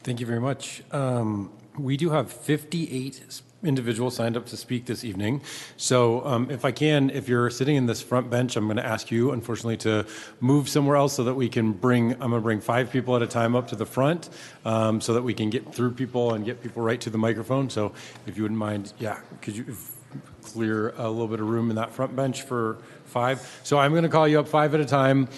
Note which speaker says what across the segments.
Speaker 1: Thank you very much. We do have 58 individuals signed up to speak this evening. So if you're sitting in this front bench, I'm going to ask you, unfortunately, to move somewhere else so that we can I'm going to bring 5 people at a time up to the front so that we can get through people and get people right to the microphone. So if you wouldn't mind, could you clear a little bit of room in that front bench for 5? So I'm going to call you up 5 at a time.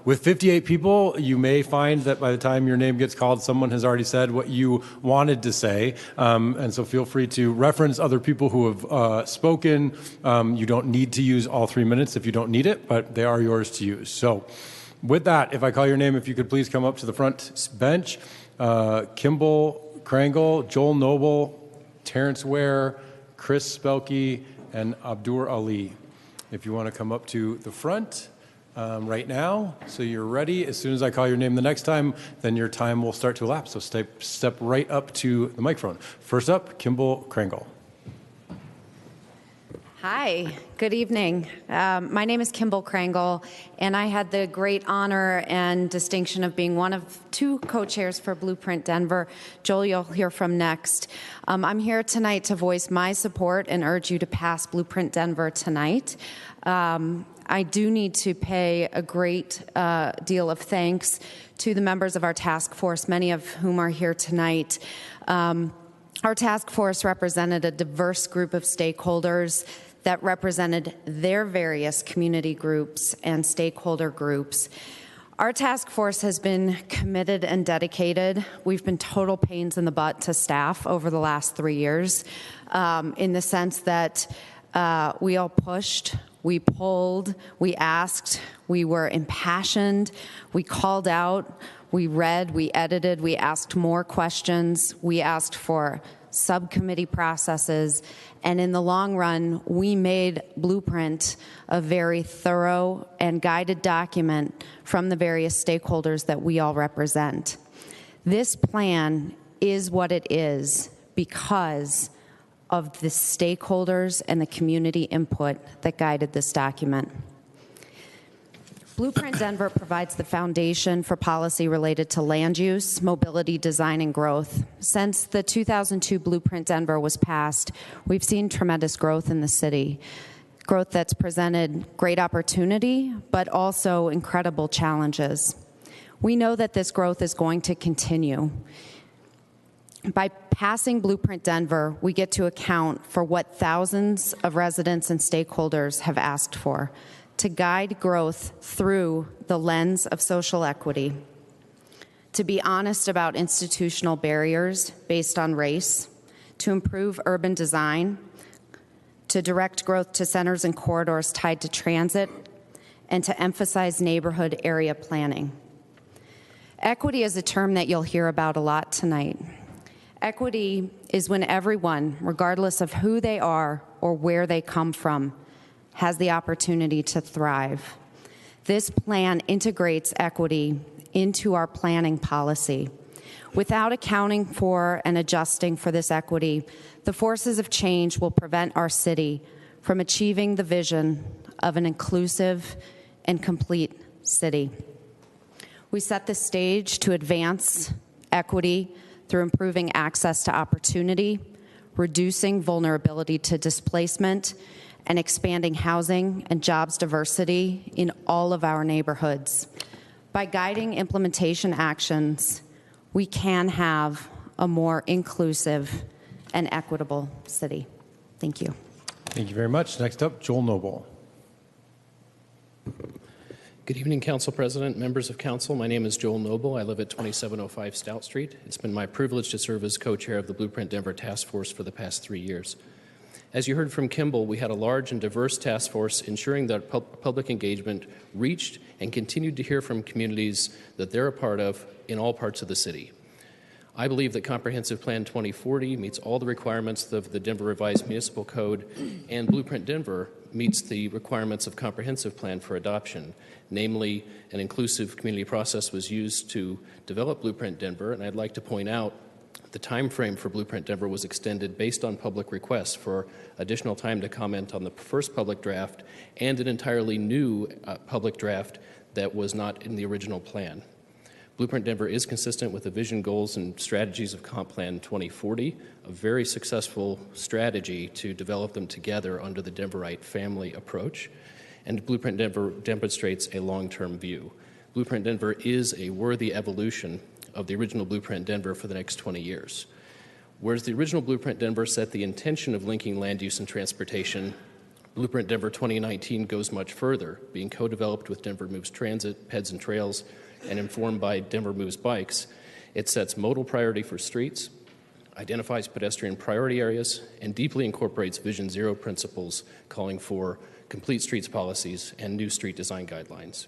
Speaker 1: With 58 people, you may find that by the time your name gets called, someone has already said what you wanted to say. And so feel free to reference other people who have spoken. You don't need to use all 3 minutes if you don't need it, but they are yours to use. So with that, if I call your name, if you could please come up to the front bench. Kimball, Crangle, Joel Noble, Terrance Ware, Chris Velkey, and Abdur Ali. If you want to come up to the front right now, so you're ready. As soon as I call your name the next time, then your time will start to elapse. So step right up to the microphone. First up, Kimball Crangle.
Speaker 2: Hi, good evening. My name is Kimball Crangle, and I had the great honor and distinction of being one of 2 co-chairs for Blueprint Denver. Joel, you'll hear from next. I'm here tonight to voice my support and urge you to pass Blueprint Denver tonight. I do need to pay a great deal of thanks to the members of our task force, many of whom are here tonight. Our task force represented a diverse group of stakeholders that represented their various community groups and stakeholder groups. Our task force has been committed and dedicated. We've been total pains in the butt to staff over the last 3 years in the sense that we all pushed, we pulled, we asked, we were impassioned, we called out, we read, we edited, we asked more questions, we asked for subcommittee processes, and in the long run, we made Blueprint a very thorough and guided document from the various stakeholders that we all represent. This plan is what it is because of the stakeholders and the community input that guided this document. Blueprint Denver provides the foundation for policy related to land use, mobility, design, and growth. Since the 2002 Blueprint Denver was passed, we've seen tremendous growth in the city. Growth that's presented great opportunity, but also incredible challenges. We know that this growth is going to continue. By passing Blueprint Denver, we get to account for what thousands of residents and stakeholders have asked for, to guide growth through the lens of social equity, to be honest about institutional barriers based on race, to improve urban design, to direct growth to centers and corridors tied to transit, and to emphasize neighborhood area planning. Equity is a term that you'll hear about a lot tonight. Equity is when everyone, regardless of who they are or where they come from, has the opportunity to thrive. This plan integrates equity into our planning policy. Without accounting for and adjusting for this equity, the forces of change will prevent our city from achieving the vision of an inclusive and complete city. We set the stage to advance equity through improving access to opportunity, reducing vulnerability to displacement, and expanding housing and jobs diversity in all of our neighborhoods. By guiding implementation actions, we can have a more inclusive and equitable city. Thank you.
Speaker 1: Thank you very much. Next up, Joel Noble.
Speaker 3: Good evening, Council President, members of Council. My name is Joel Noble. I live at 2705 Stout Street. It's been my privilege to serve as co-chair of the Blueprint Denver Task Force for the past 3 years. As you heard from Kimball, we had a large and diverse task force ensuring that public engagement reached and continued to hear from communities that they're a part of in all parts of the city. I believe that Comprehensive Plan 2040 meets all the requirements of the Denver Revised Municipal Code, and Blueprint Denver meets the requirements of Comprehensive Plan for adoption. Namely, an inclusive community process was used to develop Blueprint Denver, and I'd like to point out the time frame for Blueprint Denver was extended based on public requests for additional time to comment on the first public draft and an entirely new public draft that was not in the original plan. Blueprint Denver is consistent with the vision, goals, and strategies of Comp Plan 2040, a very successful strategy to develop them together under the Denverite family approach. And Blueprint Denver demonstrates a long-term view. Blueprint Denver is a worthy evolution of the original Blueprint Denver for the next 20 years. Whereas the original Blueprint Denver set the intention of linking land use and transportation, Blueprint Denver 2019 goes much further, being co-developed with Denver Moves Transit, PEDS and Trails, and informed by Denver Moves Bikes. It sets modal priority for streets, identifies pedestrian priority areas, and deeply incorporates Vision Zero principles, calling for complete streets policies and new street design guidelines.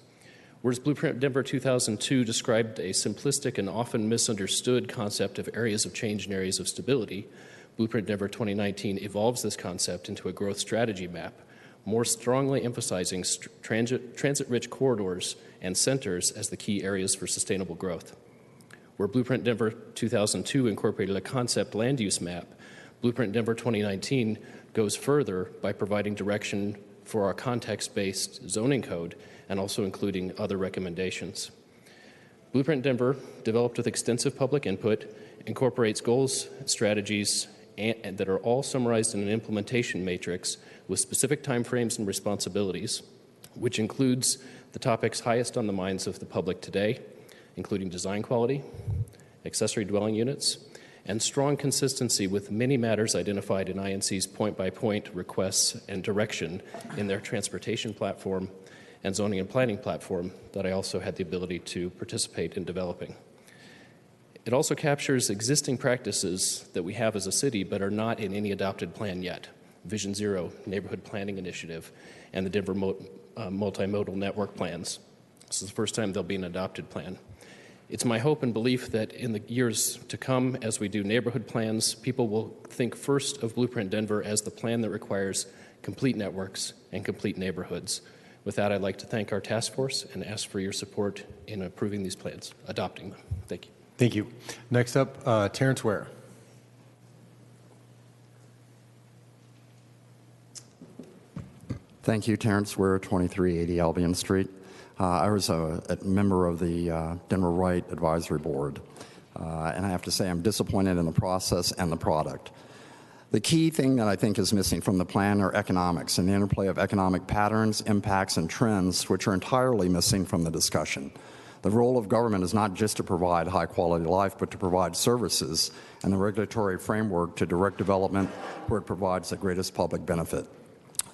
Speaker 3: Whereas Blueprint Denver 2002 described a simplistic and often misunderstood concept of areas of change and areas of stability, Blueprint Denver 2019 evolves this concept into a growth strategy map, more strongly emphasizing transit-rich corridors and centers as the key areas for sustainable growth. Where Blueprint Denver 2002 incorporated a concept land use map, Blueprint Denver 2019 goes further by providing direction for our context-based zoning code and also including other recommendations. Blueprint Denver, developed with extensive public input, incorporates goals, strategies, and that are all summarized in an implementation matrix with specific timeframes and responsibilities, which includes the topics highest on the minds of the public today, including design quality, accessory dwelling units, and strong consistency with many matters identified in INC's point-by-point requests and direction in their transportation platform and zoning and planning platform that I also had the ability to participate in developing. It also captures existing practices that we have as a city but are not in any adopted plan yet. Vision Zero, Neighborhood Planning Initiative, and the Denver Multimodal Network Plans. This is the first time there'll be an adopted plan. It's my hope and belief that in the years to come, as we do neighborhood plans, people will think first of Blueprint Denver as the plan that requires complete networks and complete neighborhoods. With that, I'd like to thank our task force and ask for your support in approving these plans, adopting them. Thank you.
Speaker 1: Thank you. Next up, Terrance Ware.
Speaker 4: Thank you, Terrance Ware, 2380 Albion Street. I was a member of the Denver Right Advisory Board, and I have to say I'm disappointed in the process and the product. The key thing that I think is missing from the plan are economics and the interplay of economic patterns, impacts, and trends, which are entirely missing from the discussion. The role of government is not just to provide high-quality life, but to provide services and the regulatory framework to direct development where it provides the greatest public benefit.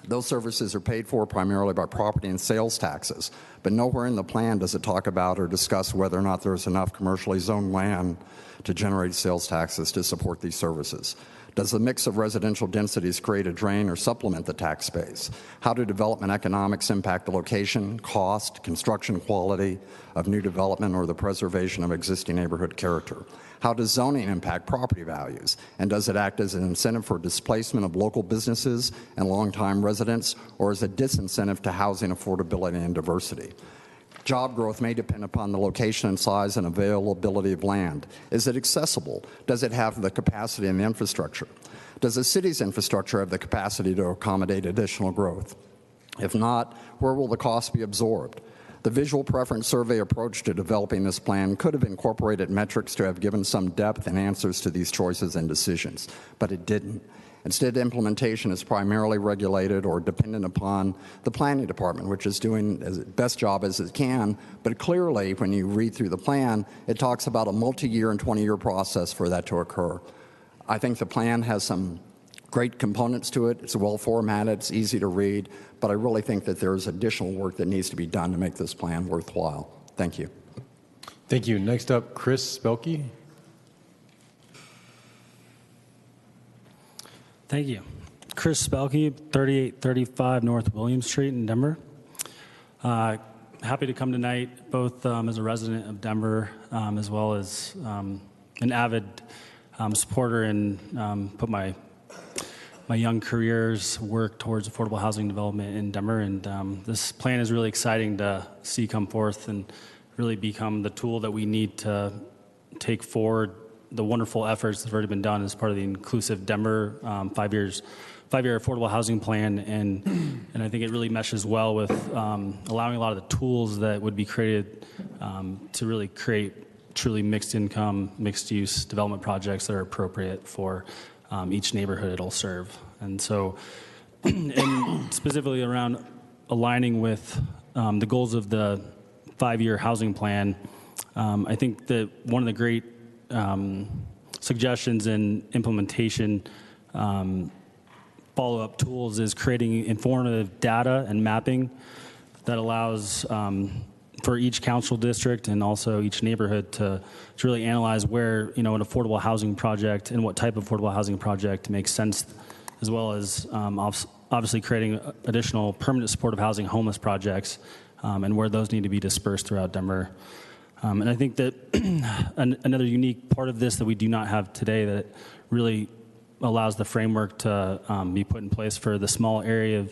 Speaker 4: Those services are paid for primarily by property and sales taxes, but nowhere in the plan does it talk about or discuss whether or not there's enough commercially zoned land to generate sales taxes to support these services. Does the mix of residential densities create a drain or supplement the tax base? How do development economics impact the location, cost, construction quality of new development, or the preservation of existing neighborhood character? How does zoning impact property values? And does it act as an incentive for displacement of local businesses and longtime residents, or as a disincentive to housing affordability and diversity? Job growth may depend upon the location and size and availability of land. Is it accessible? Does it have the capacity and the infrastructure? Does the city's infrastructure have the capacity to accommodate additional growth? If not, where will the cost be absorbed? The visual preference survey approach to developing this plan could have incorporated metrics to have given some depth and answers to these choices and decisions, but it didn't. Instead, implementation is primarily regulated or dependent upon the planning department, which is doing as best job as it can, but clearly, when you read through the plan, it talks about a multi-year and 20-year process for that to occur. I think the plan has some great components to it. It's well formatted, it's easy to read, but I really think that there's additional work that needs to be done to make this plan worthwhile. Thank you.
Speaker 1: Thank you. Next up, Chris Velkey.
Speaker 5: Thank you. Chris Velkey, 3835 North William Street in Denver. Happy to come tonight, both as a resident of Denver, as well as an avid supporter and put my young career's work towards affordable housing development in Denver. And this plan is really exciting to see come forth and really become the tool that we need to take forward the wonderful efforts that have already been done as part of the inclusive Denver 5-year affordable housing plan, and I think it really meshes well with allowing a lot of the tools that would be created to really create truly mixed income, mixed use development projects that are appropriate for each neighborhood it'll serve. And so, and specifically around aligning with the goals of the 5-year housing plan, I think that one of the great suggestions in implementation follow-up tools is creating informative data and mapping that allows for each council district and also each neighborhood to really analyze where, you know, an affordable housing project and what type of affordable housing project makes sense, as well as obviously creating additional permanent supportive housing homeless projects and where those need to be dispersed throughout Denver. And I think that another unique part of this that we do not have today that really allows the framework to be put in place for the small area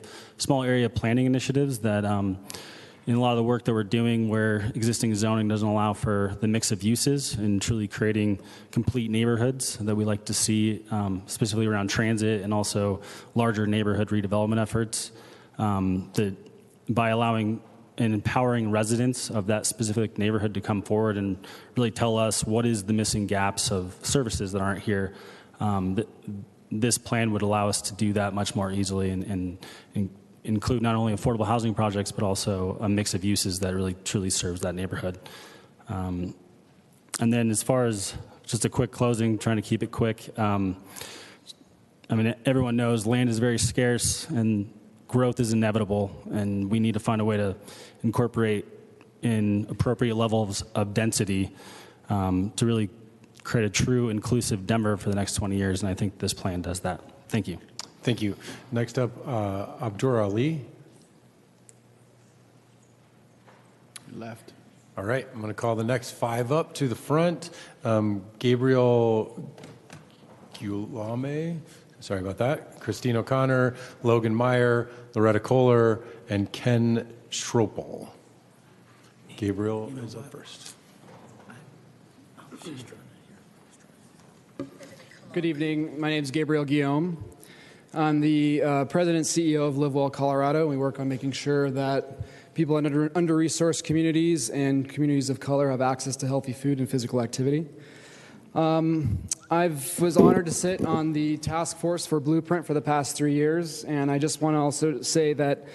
Speaker 5: planning initiatives that in a lot of the work that we're doing where existing zoning doesn't allow for the mix of uses and truly creating complete neighborhoods that we like to see, specifically around transit and also larger neighborhood redevelopment efforts, that by allowing and empowering residents of that specific neighborhood to come forward and really tell us what is the missing gaps of services that aren't here. This plan would allow us to do that much more easily and include not only affordable housing projects, but also a mix of uses that really truly serves that neighborhood. And then as far as just a quick closing, trying to keep it quick, I mean, everyone knows land is very scarce and growth is inevitable, and we need to find a way to incorporate in appropriate levels of density to really create a true inclusive Denver for the next 20 years, and I think this plan does that. Thank you.
Speaker 1: Thank you. Next up, Abdur Ali.
Speaker 6: Left.
Speaker 1: All right, I'm going to call the next 5 up to the front. Gabriel Guilnume, sorry about that, Christine O'Connor, Logan Meyer, Loretta Koehler, and Ken Schruppel. Gabriel is up first.
Speaker 6: Good evening. My name is Gabriel Guilnume. I'm the president and CEO of Live Well Colorado. We work on making sure that people in under-resourced communities and communities of color have access to healthy food and physical activity. I was honored to sit on the task force for Blueprint for the past 3 years, and I just want to also say that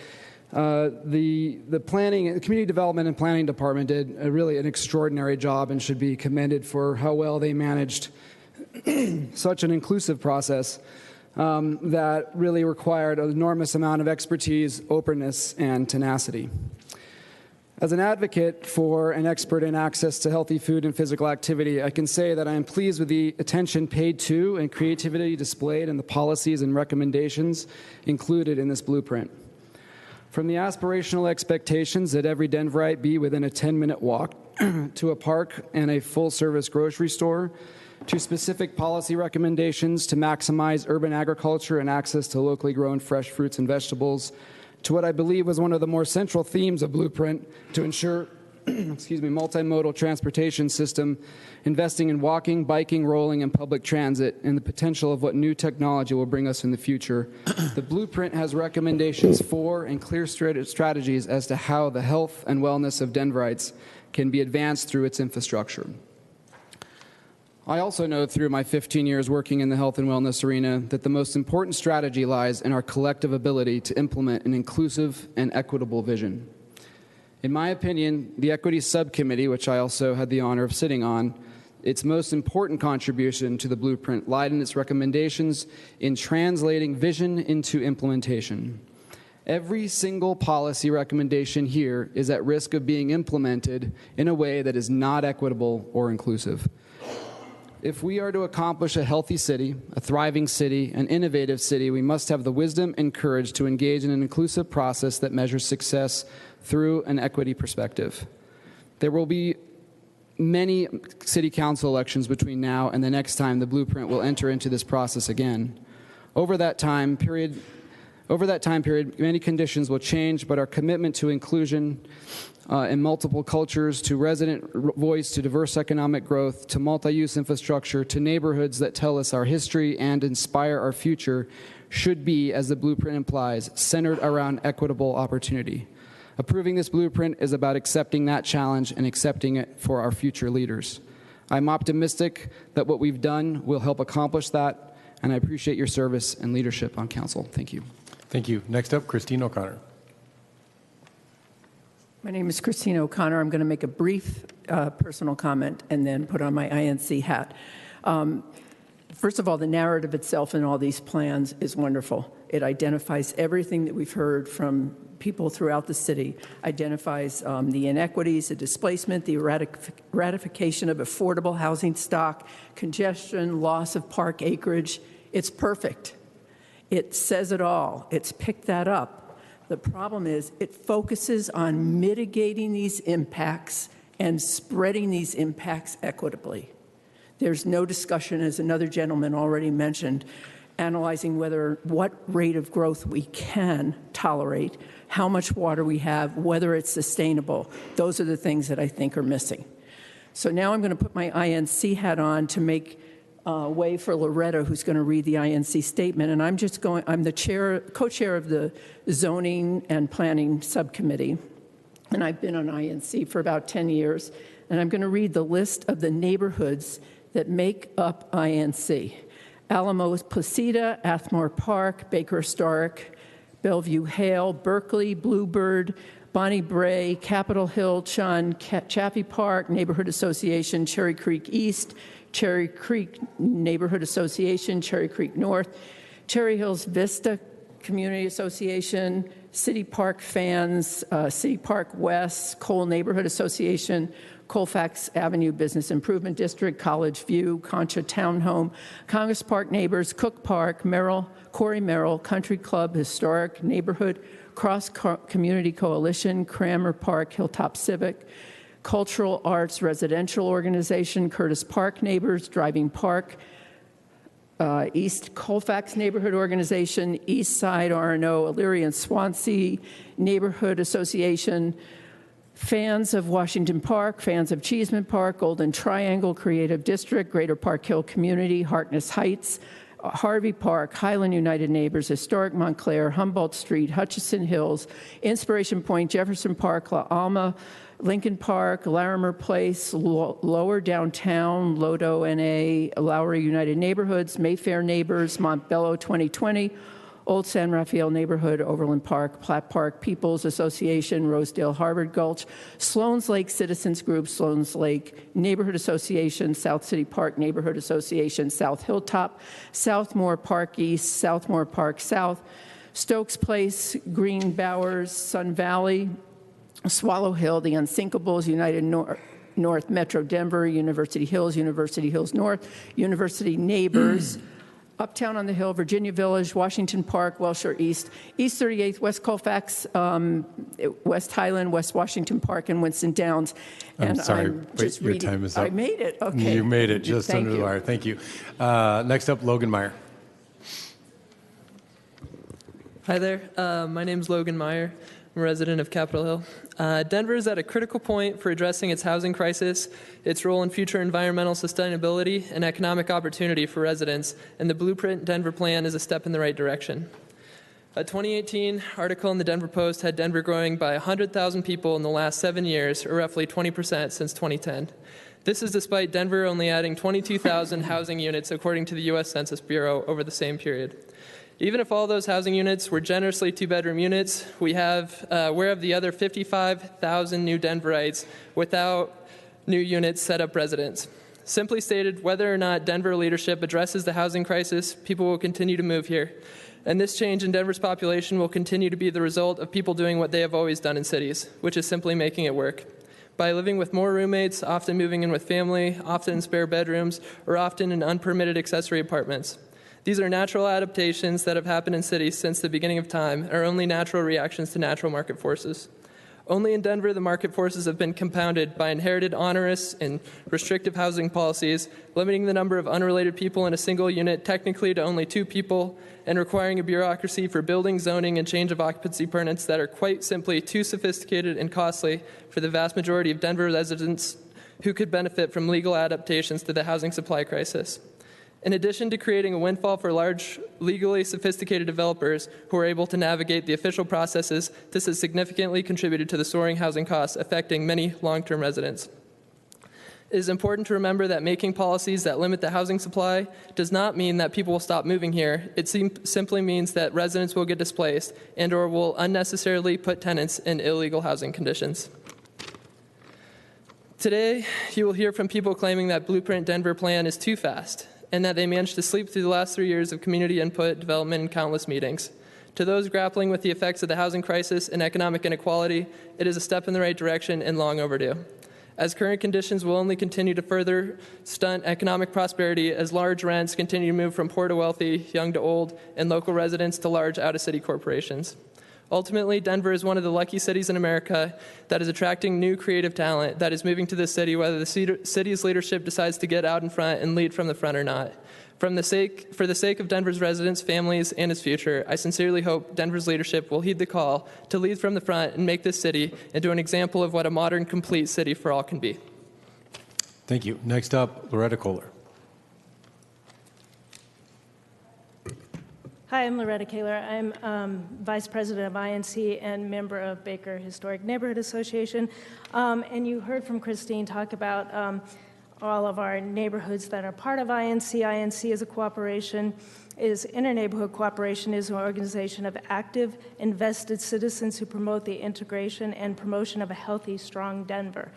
Speaker 6: the planning, the community development and planning department did really an extraordinary job and should be commended for how well they managed such an inclusive process that really required an enormous amount of expertise, openness, and tenacity. As an advocate for an expert in access to healthy food and physical activity, I can say that I am pleased with the attention paid to and creativity displayed in the policies and recommendations included in this blueprint. From the aspirational expectations that every Denverite be within a 10-minute walk to a park and a full-service grocery store, to specific policy recommendations to maximize urban agriculture and access to locally grown fresh fruits and vegetables, to what I believe was one of the more central themes of Blueprint to ensure multimodal transportation system, investing in walking, biking, rolling, and public transit, and the potential of what new technology will bring us in the future. The Blueprint has recommendations for and clear strategies as to how the health and wellness of Denverites can be advanced through its infrastructure. I also know through my 15 years working in the health and wellness arena that the most important strategy lies in our collective ability to implement an inclusive and equitable vision. In my opinion, the Equity Subcommittee, which I also had the honor of sitting on, its most important contribution to the Blueprint lied in its recommendations in translating vision into implementation. Every single policy recommendation here is at risk of being implemented in a way that is not equitable or inclusive. If we are to accomplish a healthy city, a thriving city, an innovative city, we must have the wisdom and courage to engage in an inclusive process that measures success through an equity perspective. There will be many city council elections between now and the next time the Blueprint will enter into this process again. Over that time period, many conditions will change, but our commitment to inclusion in multiple cultures, to resident voice, to diverse economic growth, to multi-use infrastructure, to neighborhoods that tell us our history and inspire our future should be, as the Blueprint implies, centered around equitable opportunity. Approving this Blueprint is about accepting that challenge and accepting it for our future leaders. I'm optimistic that what we've done will help accomplish that, and I appreciate your service and leadership on council. Thank you.
Speaker 1: Thank you. Next up, Christine O'Connor.
Speaker 7: My name is Christine O'Connor. I'm going to make a brief personal comment and then put on my INC hat. First of all, the narrative itself in all these plans is wonderful. It identifies everything that we've heard from people throughout the city, identifies the inequities, the displacement, the ratification of affordable housing stock, congestion, loss of park acreage. It's perfect. It says it all. It's picked that up. The problem is it focuses on mitigating these impacts and spreading these impacts equitably. There's no discussion, as another gentleman already mentioned, analyzing what rate of growth we can tolerate, how much water we have, whether it's sustainable. Those are the things that I think are missing. So now I'm going to put my INC hat on to make way for Loretta, who's going to read the INC statement. And I'm the co-chair of the Zoning and Planning Subcommittee. And I've been on INC for about 10 years. And I'm going to read the list of the neighborhoods that make up INC. Alamo Placida, Athmore Park, Baker Historic, Bellevue Hale, Berkeley, Bluebird, Bonnie Bray, Capitol Hill, Chun, Chaffee Park, Neighborhood Association, Cherry Creek East, Cherry Creek Neighborhood Association, Cherry Creek North, Cherry Hills Vista Community Association, City Park Fans, City Park West, Cole Neighborhood Association, Colfax Avenue Business Improvement District, College View, Concha Townhome, Congress Park Neighbors, Cook Park, Merrill, Corey Merrill, Country Club Historic Neighborhood, Cross Community Coalition, Cranmer Park, Hilltop Civic, Cultural Arts Residential Organization, Curtis Park Neighbors, Driving Park, East Colfax Neighborhood Organization, East Side RNO, Elyria and Swansea Neighborhood Association, Fans of Washington Park, Fans of Cheeseman Park, Golden Triangle Creative District, Greater Park Hill Community, Harkness Heights, Harvey Park, Highland United Neighbors, Historic Montclair, Humboldt Street, Hutchinson Hills, Inspiration Point, Jefferson Park, La Alma, Lincoln Park, Larimer Place, Lower Downtown, Lodo NA, Lowry United Neighborhoods, Mayfair Neighbors, Montbello 2020, Old San Rafael Neighborhood, Overland Park, Platt Park, People's Association, Rosedale, Harvard Gulch, Sloan's Lake Citizens Group, Sloan's Lake Neighborhood Association, South City Park Neighborhood Association, South Hilltop, Southmore Park East, Southmore Park South, Stokes Place, Green Bowers, Sun Valley, Swallow Hill, the Unsinkables, United North Metro Denver, University Hills North, University Neighbors, Uptown on the Hill, Virginia Village, Washington Park, Wellshore East, East 38th, West Colfax, West Highland, West Washington Park, and Winston Downs.
Speaker 1: I'm sorry, but your time is up.
Speaker 7: I made it. Okay.
Speaker 1: You made it just
Speaker 7: Thank
Speaker 1: under the
Speaker 7: you.
Speaker 1: wire. Thank you. Next up, Logan Meyer.
Speaker 8: Hi there. My name is Logan Meyer. I'm a resident of Capitol Hill. Denver is at a critical point for addressing its housing crisis, its role in future environmental sustainability, and economic opportunity for residents, and the Blueprint Denver Plan is a step in the right direction. A 2018 article in the Denver Post had Denver growing by 100,000 people in the last 7 years, or roughly 20% since 2010. This is despite Denver only adding 22,000 housing units, according to the U.S. Census Bureau, over the same period. Even if all those housing units were generously two-bedroom units, where of the other 55,000 new Denverites without new units set up residence? Simply stated, whether or not Denver leadership addresses the housing crisis, people will continue to move here. And this change in Denver's population will continue to be the result of people doing what they have always done in cities, which is simply making it work. By living with more roommates, often moving in with family, often in spare bedrooms, or often in unpermitted accessory apartments. These are natural adaptations that have happened in cities since the beginning of time and are only natural reactions to natural market forces. Only in Denver, the market forces have been compounded by inherited onerous and restrictive housing policies, limiting the number of unrelated people in a single unit technically to only 2 people, and requiring a bureaucracy for building, zoning, and change of occupancy permits that are quite simply too sophisticated and costly for the vast majority of Denver residents who could benefit from legal adaptations to the housing supply crisis. In addition to creating a windfall for large, legally sophisticated developers who are able to navigate the official processes, this has significantly contributed to the soaring housing costs affecting many long-term residents. It is important to remember that making policies that limit the housing supply does not mean that people will stop moving here. It simply means that residents will get displaced and or will unnecessarily put tenants in illegal housing conditions. Today, you will hear from people claiming that Blueprint Denver plan is too fast and that they managed to sleep through the last 3 years of community input, development, and countless meetings. To those grappling with the effects of the housing crisis and economic inequality, it is a step in the right direction and long overdue, as current conditions will only continue to further stunt economic prosperity as large rents continue to move from poor to wealthy, young to old, and local residents to large out-of-city corporations. Ultimately, Denver is one of the lucky cities in America that is attracting new creative talent that is moving to this city, whether the city's leadership decides to get out in front and lead from the front or not. For the sake of Denver's residents, families, and its future, I sincerely hope Denver's leadership will heed the call to lead from the front and make this city into an example of what a modern, complete city for all can be.
Speaker 1: Thank you. Next up, Loretta Koehler.
Speaker 9: Hi, I'm Loretta Koehler. I'm Vice President of INC and member of Baker Historic Neighborhood Association. And you heard from Christine talk about all of our neighborhoods that are part of INC. INC is a cooperation, is Inter-Neighborhood Cooperation, is an organization of active, invested citizens who promote the integration and promotion of a healthy, strong Denver.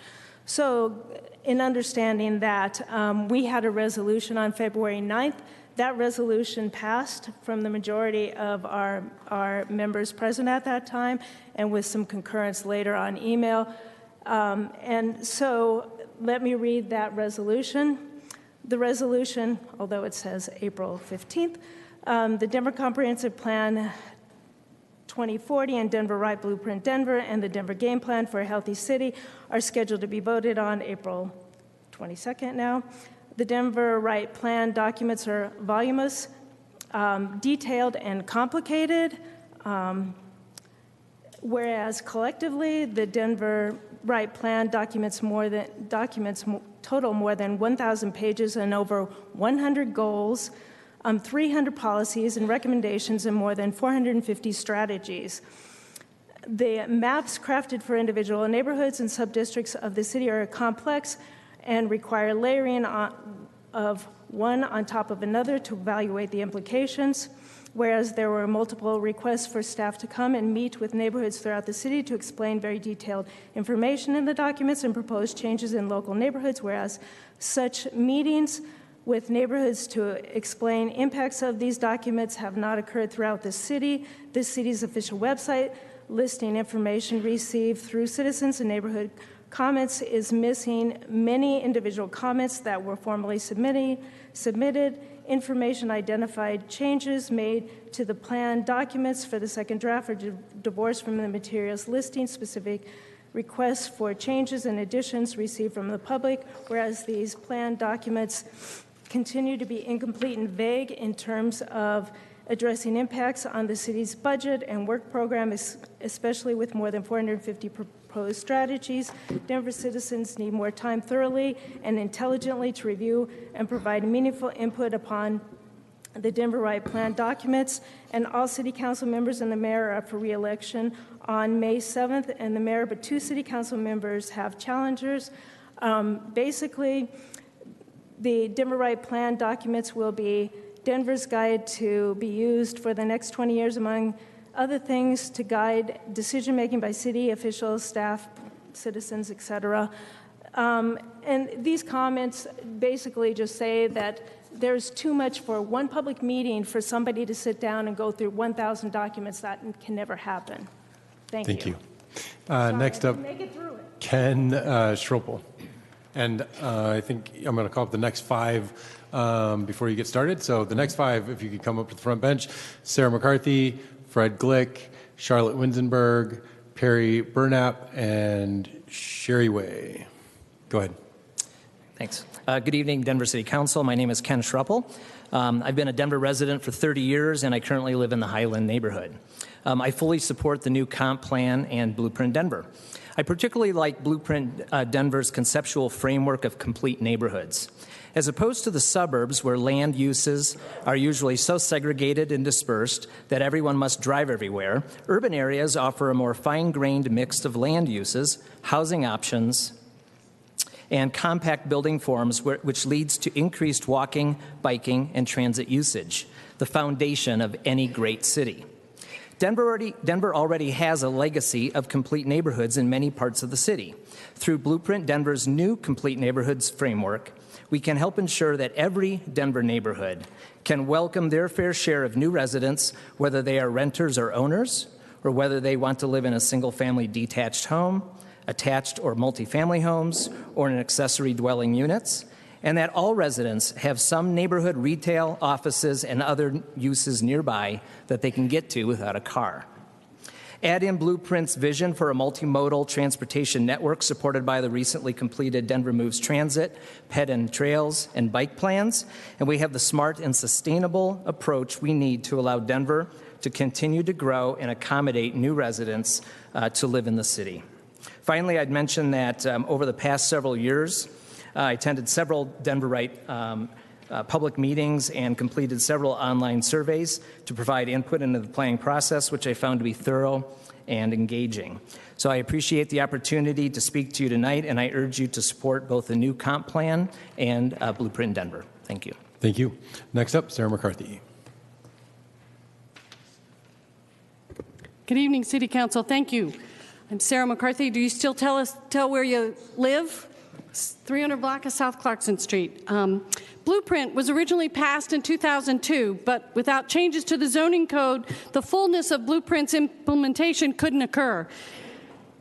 Speaker 9: So in understanding that, we had a resolution on February 9th. That resolution passed from the majority of our members present at that time, and with some concurrence later on email. And so let me read that resolution. The resolution, although it says April 15th, the Denver Comprehensive Plan 2040 and Denver Right Blueprint Denver and the Denver Game Plan for a Healthy City are scheduled to be voted on April 22nd now. The Denver Right Plan documents are voluminous, detailed, and complicated, whereas collectively the Denver Right Plan documents total more than 1,000 pages and over 100 goals, 300 policies and recommendations, and more than 450 strategies. The maps crafted for individual neighborhoods and subdistricts of the city are complex and require layering of one on top of another to evaluate the implications, whereas there were multiple requests for staff to come and meet with neighborhoods throughout the city to explain very detailed information in the documents and propose changes in local neighborhoods, whereas such meetings with neighborhoods to explain impacts of these documents have not occurred throughout the city. The city's official website listing information received through citizens and neighborhood comments is missing many individual comments that were formally submitted, information identified changes made to the plan documents for the second draft are divorced from the materials listing specific requests for changes and additions received from the public, whereas these plan documents continue to be incomplete and vague in terms of addressing impacts on the city's budget and work program, especially with more than 450 proposed strategies. Denver citizens need more time thoroughly and intelligently to review and provide meaningful input upon the Denver Right Plan documents, and all city council members and the mayor are up for re-election on May 7th, and the mayor, but 2 city council members have challengers. Basically, the Denver Right Plan documents will be Denver's guide to be used for the next 20 years, among other things, to guide decision-making by city officials, staff, citizens, et cetera. And these comments basically just say that there's too much for one public meeting for somebody to sit down and go through 1,000 documents. That can never happen. Thank you.
Speaker 1: Next up,
Speaker 9: make it through it.
Speaker 1: Ken Schruppel. And I think I'm going to call up the next 5 before you get started. So the next 5, if you could come up to the front bench: Sarah McCarthy, Fred Glick, Charlotte Winzenburg, Parry Burnap, and Sherry Way. Go ahead.
Speaker 10: Thanks. Good evening, Denver City Council. My name is Ken Schruppel. I've been a Denver resident for 30 years, and I currently live in the Highland neighborhood. I fully support the new comp plan and Blueprint Denver. I particularly like Blueprint Denver's conceptual framework of complete neighborhoods. As opposed to the suburbs, where land uses are usually so segregated and dispersed that everyone must drive everywhere, urban areas offer a more fine-grained mix of land uses, housing options, and compact building forms which leads to increased walking, biking, and transit usage, the foundation of any great city. Denver already has a legacy of complete neighborhoods in many parts of the city. Through Blueprint Denver's new Complete Neighborhoods framework, we can help ensure that every Denver neighborhood can welcome their fair share of new residents, whether they are renters or owners, or whether they want to live in a single-family detached home, attached or multifamily homes, or in accessory dwelling units, and that all residents have some neighborhood retail, offices, and other uses nearby that they can get to without a car. Add in Blueprint's vision for a multimodal transportation network supported by the recently completed Denver Moves Transit, ped and trails, and bike plans, and we have the smart and sustainable approach we need to allow Denver to continue to grow and accommodate new residents to live in the city. Finally, I'd mention that over the past several years, I attended several Denverite public meetings and completed several online surveys to provide input into the planning process, which I found to be thorough and engaging. So I appreciate the opportunity to speak to you tonight, and I urge you to support both the new comp plan and Blueprint Denver. Thank you.
Speaker 1: Thank you. Next up, Sarah McCarthy.
Speaker 11: Good evening, City Council. Thank you. I'm Sarah McCarthy. Do you still tell where you live? 300 block of South Clarkson Street. Blueprint was originally passed in 2002, but without changes to the zoning code, the fullness of Blueprint's implementation couldn't occur.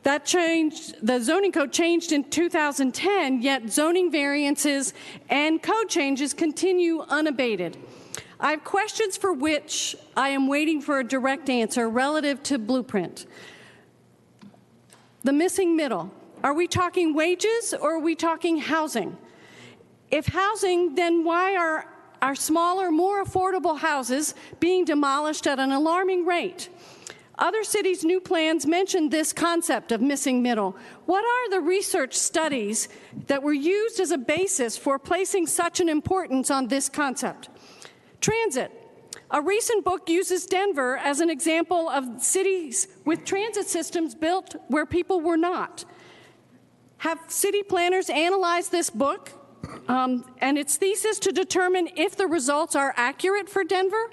Speaker 11: That changed, the zoning code changed in 2010, yet zoning variances and code changes continue unabated. I have questions for which I am waiting for a direct answer relative to Blueprint. The missing middle. Are we talking wages or are we talking housing? If housing, then why are our smaller, more affordable houses being demolished at an alarming rate? Other cities' new plans mention this concept of missing middle. What are the research studies that were used as a basis for placing such an importance on this concept? Transit. A recent book uses Denver as an example of cities with transit systems built where people were not. Have city planners analyzed this book and its thesis to determine if the results are accurate for Denver?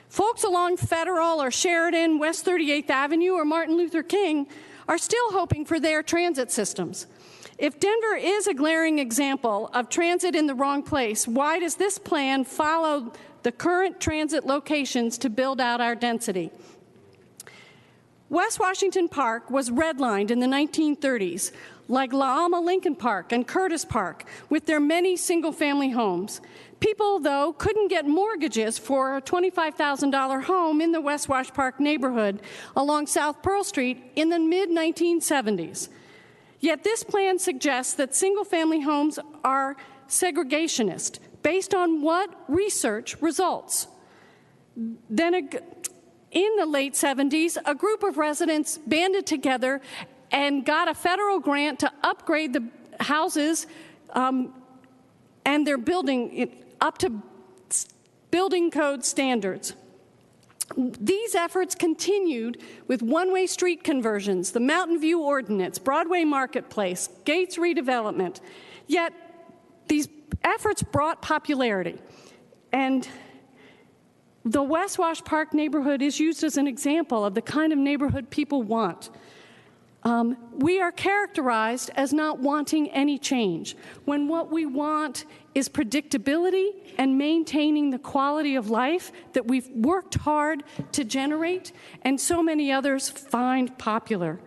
Speaker 11: Folks along Federal or Sheridan, West 38th Avenue, or Martin Luther King are still hoping for their transit systems. If Denver is a glaring example of transit in the wrong place, why does this plan follow the current transit locations to build out our density? West Washington Park was redlined in the 1930s, like La Alma Lincoln Park and Curtis Park, with their many single-family homes. People, though, couldn't get mortgages for a $25,000 home in the West Wash Park neighborhood along South Pearl Street in the mid-1970s. Yet this plan suggests that single-family homes are segregationist, based on what research results. Then in the late 70s, a group of residents banded together and got a federal grant to upgrade the houses and their building up to building code standards. These efforts continued with one-way street conversions, the Mountain View Ordinance, Broadway Marketplace, Gates redevelopment. Yet these efforts brought popularity, and the West Wash Park neighborhood is used as an example of the kind of neighborhood people want. We are characterized as not wanting any change, when what we want is predictability and maintaining the quality of life that we've worked hard to generate and so many others find popular.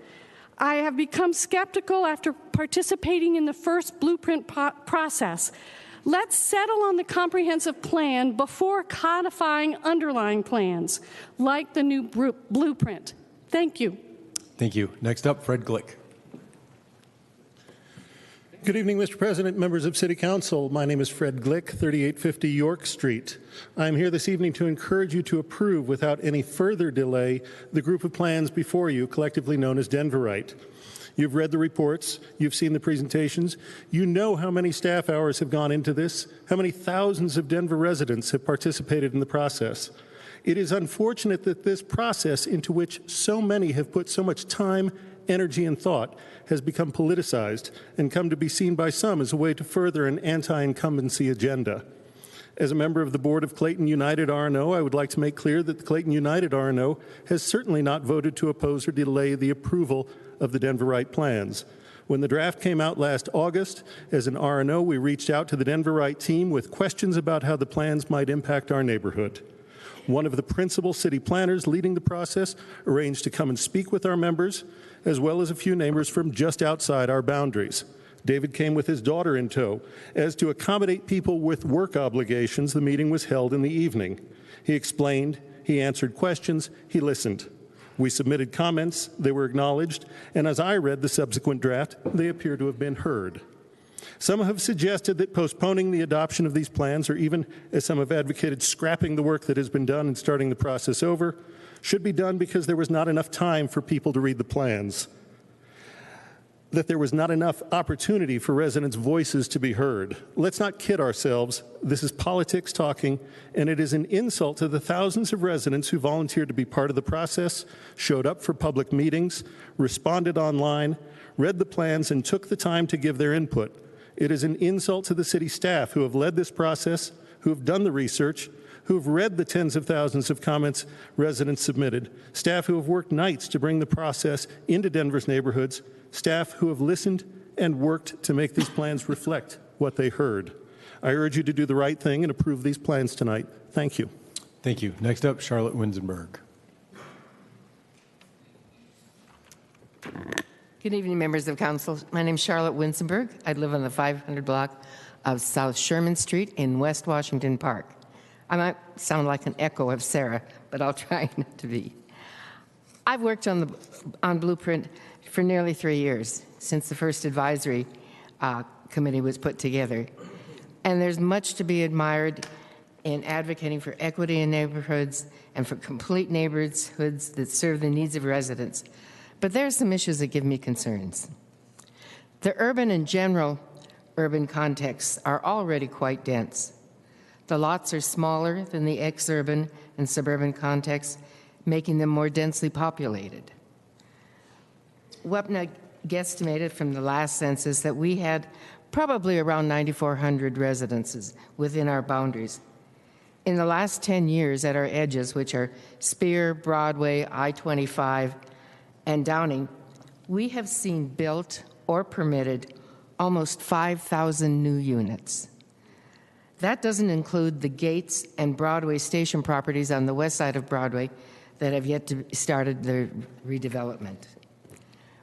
Speaker 11: I have become skeptical after participating in the first Blueprint process. Let's settle on the comprehensive plan before codifying underlying plans, like the new Blueprint. Thank you.
Speaker 1: Thank you. Next up, Fred Glick.
Speaker 12: Good evening, Mr. President, members of City Council. My name is Fred Glick, 3850 York Street. I'm here this evening to encourage you to approve without any further delay the group of plans before you, collectively known as Denverite. You've read the reports, you've seen the presentations, you know how many staff hours have gone into this, how many thousands of Denver residents have participated in the process. It is unfortunate that this process, into which so many have put so much time, energy, and thought has become politicized and come to be seen by some as a way to further an anti-incumbency agenda. As a member of the board of Clayton United RNO, I would like to make clear that the Clayton United RNO has certainly not voted to oppose or delay the approval of the Denver Right plans. When the draft came out last August, as an RNO, we reached out to the Denver Right team with questions about how the plans might impact our neighborhood. One of the principal city planners leading the process arranged to come and speak with our members, as well as a few neighbors from just outside our boundaries. David came with his daughter in tow. As to accommodate people with work obligations, the meeting was held in the evening. He explained, he answered questions, he listened. We submitted comments, they were acknowledged, and as I read the subsequent draft, they appear to have been heard. Some have suggested that postponing the adoption of these plans, or even, as some have advocated, scrapping the work that has been done and starting the process over, should be done because there was not enough time for people to read the plans, that there was not enough opportunity for residents' voices to be heard. Let's not kid ourselves. This is politics talking, and it is an insult to the thousands of residents who volunteered to be part of the process, showed up for public meetings, responded online, read the plans, and took the time to give their input. It is an insult to the city staff who have led this process, who have done the research, who have read the tens of thousands of comments residents submitted, staff who have worked nights to bring the process into Denver's neighborhoods, staff who have listened and worked to make these plans reflect what they heard. I urge you to do the right thing and approve these plans tonight. Thank you.
Speaker 1: Thank you. Next up, Charlotte Winzenburg.
Speaker 13: Good evening, members of council. My name is Charlotte Winzenburg. I live on the 500 block of South Sherman Street in West Washington Park. I might sound like an echo of Sarah, but I'll try not to be. I've worked on Blueprint for nearly 3 years, since the first advisory committee was put together. And there's much to be admired in advocating for equity in neighborhoods and for complete neighborhoods that serve the needs of residents. But there are some issues that give me concerns. The urban and general urban contexts are already quite dense. The lots are smaller than the ex-urban and suburban contexts, making them more densely populated. WEPNA guesstimated from the last census that we had probably around 9,400 residences within our boundaries. In the last 10 years at our edges, which are Spear, Broadway, I-25, and Downing, we have seen built or permitted almost 5,000 new units. That doesn't include the Gates and Broadway station properties on the west side of Broadway that have yet to started their redevelopment.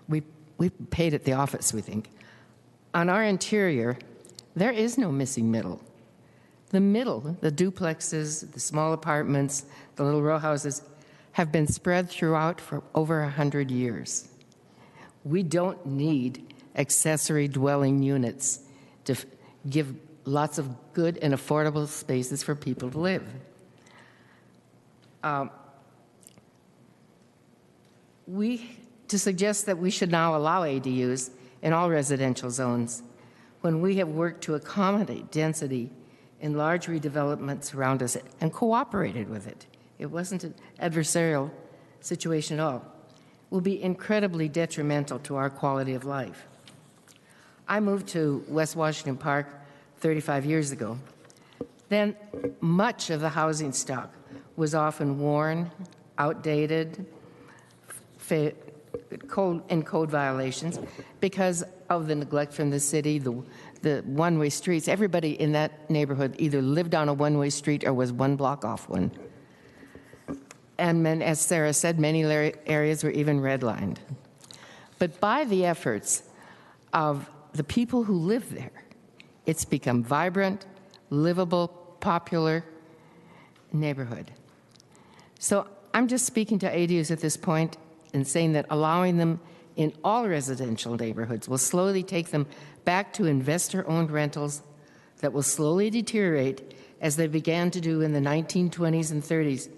Speaker 13: We paid at the office, we think. On our interior, there is no missing middle. The middle, the duplexes, the small apartments, the little row houses, have been spread throughout for over 100 years. We don't need accessory dwelling units to give lots of good and affordable spaces for people to live. To suggest that we should now allow ADUs in all residential zones when we have worked to accommodate density in large redevelopments around us and cooperated with it. It wasn't an adversarial situation at all. Will be incredibly detrimental to our quality of life. I moved to West Washington Park 35 years ago. Then much of the housing stock was often worn, outdated, code violations because of the neglect from the city, the one-way streets. Everybody in that neighborhood either lived on a one-way street or was one block off one. And as Sarah said, many areas were even redlined. But by the efforts of the people who live there, it's become vibrant, livable, popular neighborhood. So I'm just speaking to ADUs at this point and saying that allowing them in all residential neighborhoods will slowly take them back to investor-owned rentals that will slowly deteriorate as they began to do in the 1920s and 30s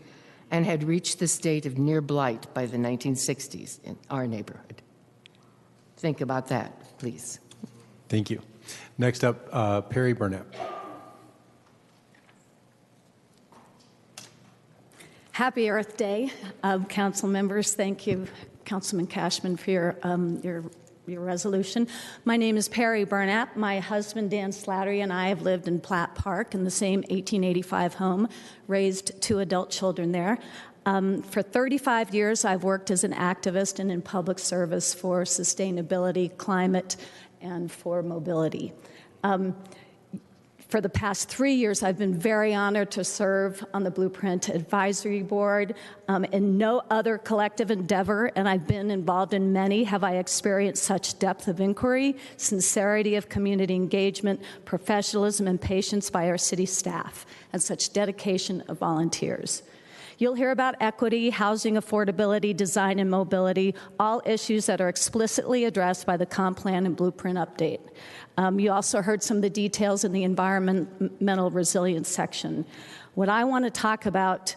Speaker 13: and had reached the state of near blight by the 1960s in our neighborhood. Think about that, please.
Speaker 1: Thank you. Next up, Parry Burnap.
Speaker 14: Happy Earth Day, council members. Thank you, Councilman Cashman, for your resolution. My name is Parry Burnap. My husband, Dan Slattery, and I have lived in Platt Park in the same 1885 home, raised 2 adult children there. For 35 years, I've worked as an activist and in public service for sustainability, climate, and for mobility. For the past 3 years, I've been very honored to serve on the Blueprint Advisory Board. In no other collective endeavor, and I've been involved in many, have I experienced such depth of inquiry, sincerity of community engagement, professionalism, and patience by our city staff, and such dedication of volunteers. You'll hear about equity, housing affordability, design, and mobility, all issues that are explicitly addressed by the comp plan and blueprint update. You also heard some of the details in the environmental resilience section. What I want to talk about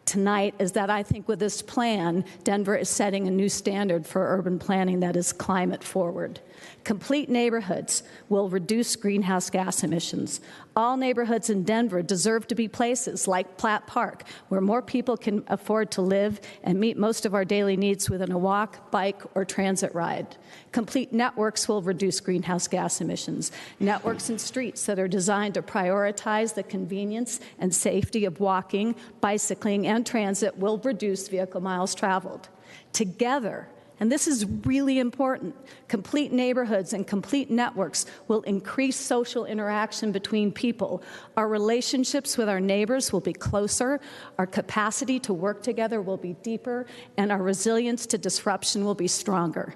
Speaker 14: tonight is that I think with this plan, Denver is setting a new standard for urban planning that is climate forward. Complete neighborhoods will reduce greenhouse gas emissions. All neighborhoods in Denver deserve to be places like Platt Park, where more people can afford to live and meet most of our daily needs within a walk, bike, or transit ride. Complete networks will reduce greenhouse gas emissions. Networks and streets that are designed to prioritize the convenience and safety of walking, bicycling, and transit will reduce vehicle miles traveled. Together, and this is really important, complete neighborhoods and complete networks will increase social interaction between people. Our relationships with our neighbors will be closer, our capacity to work together will be deeper, and our resilience to disruption will be stronger.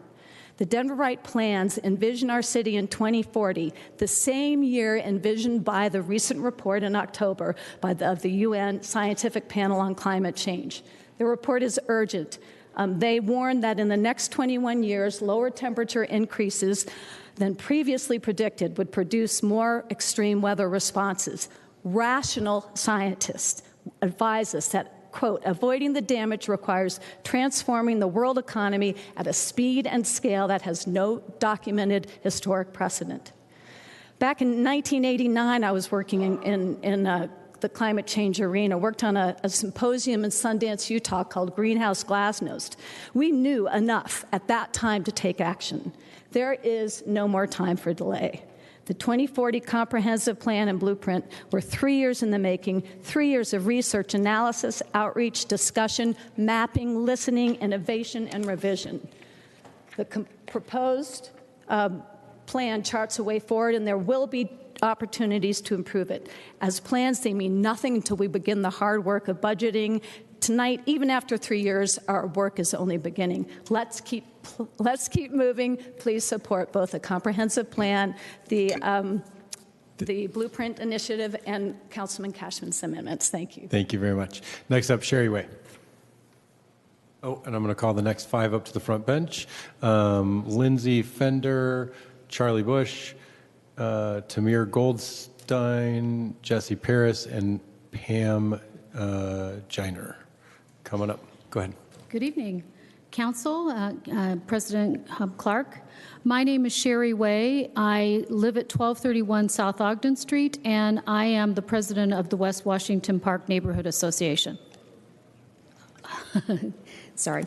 Speaker 14: The Denver Right plans envision our city in 2040, the same year envisioned by the recent report in October of the UN Scientific Panel on Climate Change. The report is urgent. They warn that in the next 21 years, lower temperature increases than previously predicted would produce more extreme weather responses. Rational scientists advise us that, quote, avoiding the damage requires transforming the world economy at a speed and scale that has no documented historic precedent. Back in 1989, I was working in the climate change arena, worked on a symposium in Sundance, Utah called Greenhouse Glasnost. We knew enough at that time to take action. There is no more time for delay. The 2040 Comprehensive Plan and Blueprint were 3 years in the making, 3 years of research, analysis, outreach, discussion, mapping, listening, innovation, and revision. The proposed plan charts a way forward, and there will be opportunities to improve it. As plans, they mean nothing until we begin the hard work of budgeting. Tonight, even after 3 years, our work is only beginning. Let's keep moving. Please support both the comprehensive plan, the Blueprint Initiative, and Councilman Cashman's amendments. Thank you.
Speaker 1: Thank you very much. Next up, Sherry Way. Oh, and I'm going to call the next 5 up to the front bench. Lindsay Fender, Charlie Busch, Tamir Goldstein, Jesse Parris, and Pam Giener. Coming up. Go ahead.
Speaker 15: Good evening, Council, President Hub-Clark. My name is Sherry Way. I live at 1231 South Ogden Street, and I am the president of the West Washington Park Neighborhood Association. Sorry.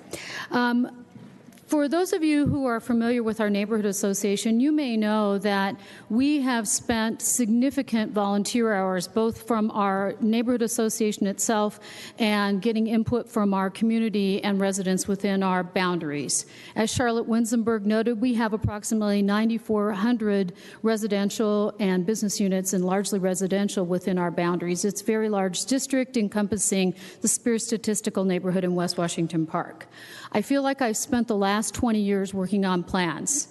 Speaker 15: For those of you who are familiar with our neighborhood association, you may know that we have spent significant volunteer hours, both from our neighborhood association itself and getting input from our community and residents within our boundaries. As Charlotte Winzenburg noted, we have approximately 9,400 residential and business units, and largely residential, within our boundaries. It's a very large district encompassing the Spear Statistical Neighborhood in West Washington Park. I feel like I've spent the last 20 years working on plans,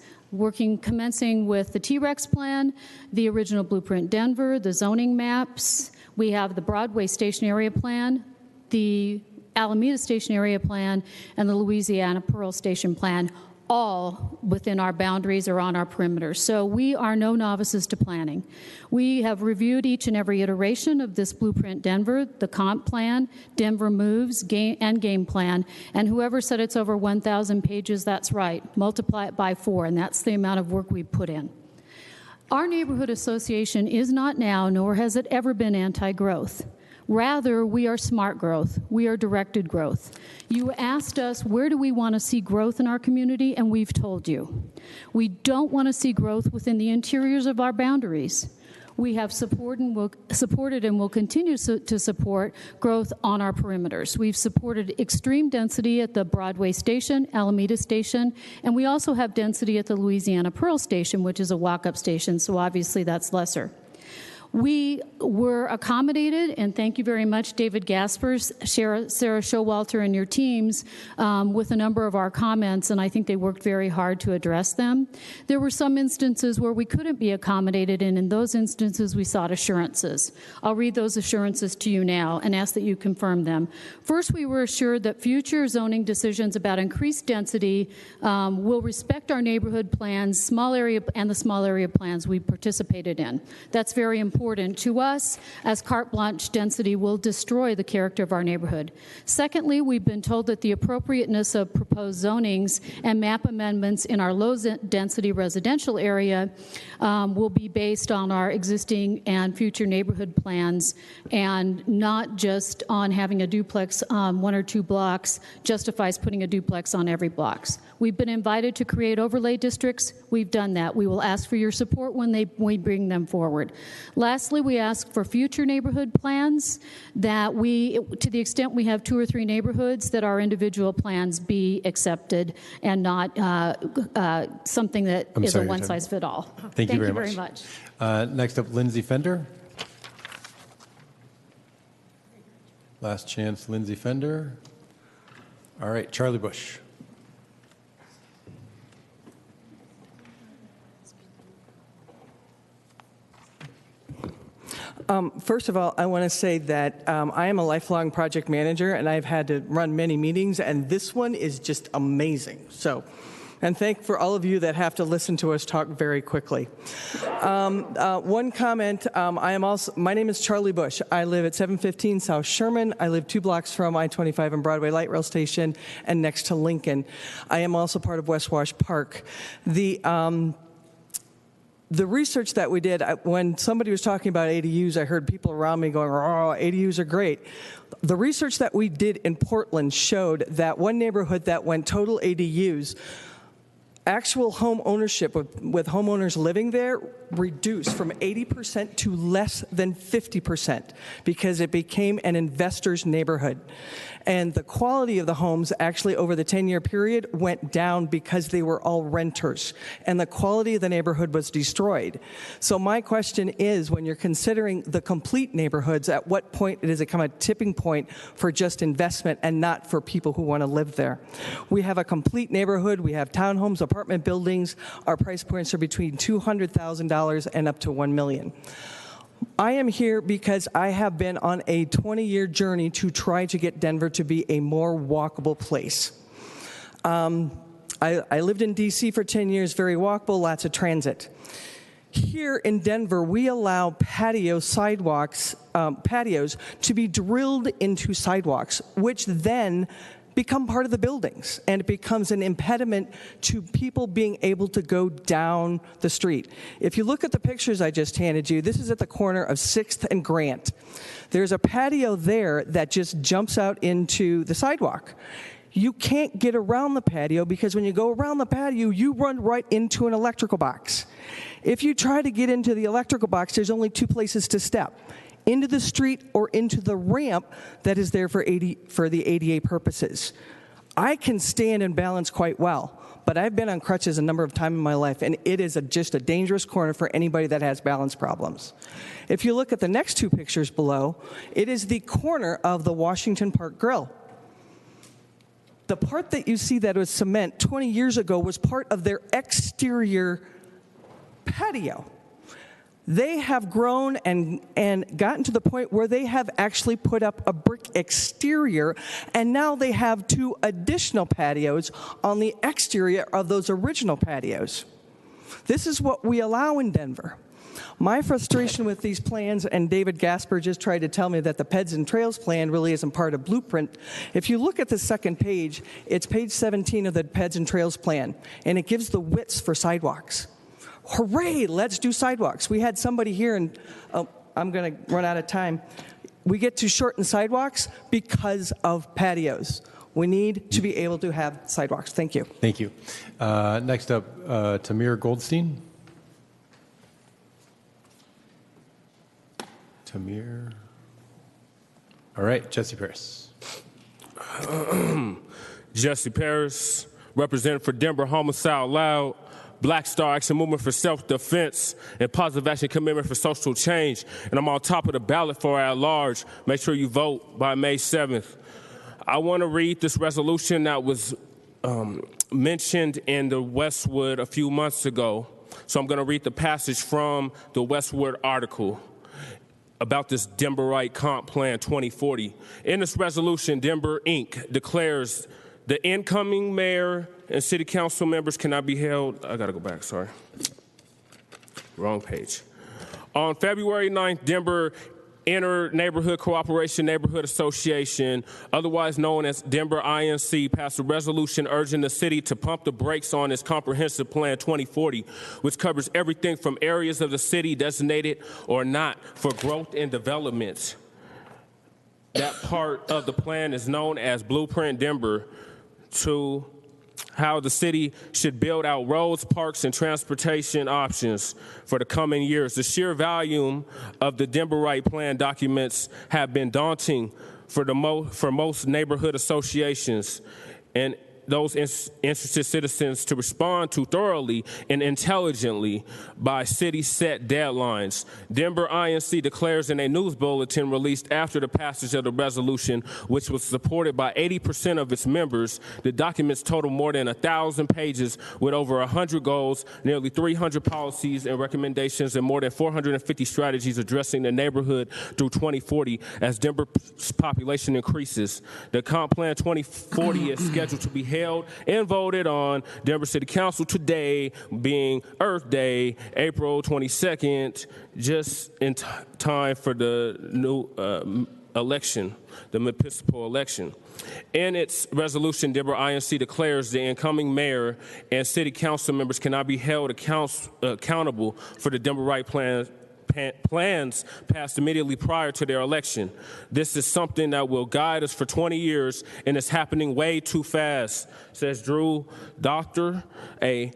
Speaker 15: commencing with the T-Rex plan, the original Blueprint Denver, the zoning maps. We have the Broadway Station Area Plan, the Alameda Station Area Plan, and the Louisiana Pearl Station Plan, all within our boundaries or on our perimeter. So we are no novices to planning. We have reviewed each and every iteration of this Blueprint Denver, the comp plan, Denver Moves, and game plan. And whoever said it's over 1,000 pages, that's right. Multiply it by 4, and that's the amount of work we put in. Our neighborhood association is not now, nor has it ever been, anti-growth. Rather, we are smart growth. We are directed growth. You asked us, where do we want to see growth in our community? And we've told you. We don't want to see growth within the interiors of our boundaries. We have supported and will continue to support growth on our perimeters. We've supported extreme density at the Broadway Station, Alameda Station, and we also have density at the Louisiana Pearl Station, which is a walk-up station, so obviously that's lesser. We were accommodated, and thank you very much, David Gaspers, Sarah Showalter, and your teams with a number of our comments, and I think they worked very hard to address them. There were some instances where we couldn't be accommodated, and in those instances, we sought assurances. I'll read those assurances to you now and ask that you confirm them. First, we were assured that future zoning decisions about increased density will respect our neighborhood plans, the small area plans we participated in. That's very important to us, as carte blanche density will destroy the character of our neighborhood. Secondly, we've been told that the appropriateness of proposed zonings and map amendments in our low-density residential area will be based on our existing and future neighborhood plans, and not just on having a duplex on 1 or 2 blocks justifies putting a duplex on every block. We've been invited to create overlay districts. We've done that. We will ask for your support when we bring them forward. Lastly, we ask for future neighborhood plans that to the extent we have 2 or 3 neighborhoods, that our individual plans be accepted and not something that is a one-size-fits-all.
Speaker 1: Thank you very
Speaker 15: much.
Speaker 1: Next up, Lindsay Fender. Last chance, Lindsay Fender. All right, Charlie Busch.
Speaker 16: First of all, I want to say that I am a lifelong project manager, and I've had to run many meetings, and this one is just amazing. So, and thank for all of you that have to listen to us talk very quickly. One comment, my name is Charlie Busch. I live at 715 South Sherman. I live 2 blocks from I-25 and Broadway Light Rail Station and next to Lincoln. I am also part of West Wash Park. The research that we did, when somebody was talking about ADUs, I heard people around me going, oh, ADUs are great. The research that we did in Portland showed that one neighborhood that went total ADUs, actual home ownership with homeowners living there reduced from 80% to less than 50% because it became an investor's neighborhood. And the quality of the homes actually over the 10-year period went down because they were all renters, and the quality of the neighborhood was destroyed. So my question is, when you're considering the complete neighborhoods, at what point does it become a tipping point for just investment and not for people who want to live there? We have a complete neighborhood. We have townhomes, apartment buildings. Our price points are between $200,000 and up to $1 million. I am here because I have been on a 20-year journey to try to get Denver to be a more walkable place. I lived in D.C. for 10 years, very walkable, lots of transit. Here in Denver, we allow patios to be drilled into sidewalks, which then become part of the buildings, and it becomes an impediment to people being able to go down the street. If you look at the pictures I just handed you, this is at the corner of 6th and Grant. There's a patio there that just jumps out into the sidewalk. You can't get around the patio because when you go around the patio, you run right into an electrical box. If you try to get into the electrical box, there's only 2 places to step: into the street or into the ramp that is there for the ADA purposes. I can stand and balance quite well, but I've been on crutches a number of times in my life, and it is just a dangerous corner for anybody that has balance problems. If you look at the next 2 pictures below, it is the corner of the Washington Park Grill. The part that you see that was cement 20 years ago was part of their exterior patio. They have grown and gotten to the point where they have actually put up a brick exterior, and now they have 2 additional patios on the exterior of those original patios. This is what we allow in Denver. My frustration with these plans, and David Gasper just tried to tell me that the Peds and Trails plan really isn't part of Blueprint. If you look at the second page, it's page 17 of the Peds and Trails plan, and it gives the widths for sidewalks. Hooray, let's do sidewalks. We had somebody here, and I'm going to run out of time. we get to shorten sidewalks because of patios. We need to be able to have sidewalks. Thank you.
Speaker 1: Thank you. Next up, Tamir Goldstein. Tamir. All right, Jesse Parris.
Speaker 17: Jesse Parris, representative for Denver Homicide Loud, Black Star Action Movement for Self-Defense, and Positive Action Commitment for Social Change. And I'm on top of the ballot for at large. Make sure you vote by May 7th. I want to read this resolution that was mentioned in the Westwood a few months ago. So I'm going to read the passage from the Westwood article about this Denverite Comp Plan 2040. In this resolution, Denver, Inc. declares the incoming mayor and city council members cannot be held. I got to go back, sorry. Wrong page. On February 9th, Denver Inter-Neighborhood Cooperation Neighborhood Association, otherwise known as Denver INC, passed a resolution urging the city to pump the brakes on its comprehensive plan 2040, which covers everything from areas of the city designated or not for growth and development. That part of the plan is known as Blueprint Denver, to how the city should build out roads, parks, and transportation options for the coming years. The sheer volume of the Denverite plan documents have been daunting for most neighborhood associations and those interested citizens to respond to thoroughly and intelligently by city-set deadlines. Denver INC declares in a news bulletin released after the passage of the resolution, which was supported by 80% of its members, the documents total more than 1,000 pages with over 100 goals, nearly 300 policies and recommendations, and more than 450 strategies addressing the neighborhood through 2040 as Denver's population increases. The Comp Plan 2040 is scheduled to be held and voted on Denver City Council today, being Earth Day, April 22nd, just in time for the new election, the municipal election. In its resolution, Denver INC declares the incoming mayor and city council members cannot be held accountable for the Denverite plans passed immediately prior to their election. This is something that will guide us for 20 years, and it's happening way too fast, says Drew Doctor, a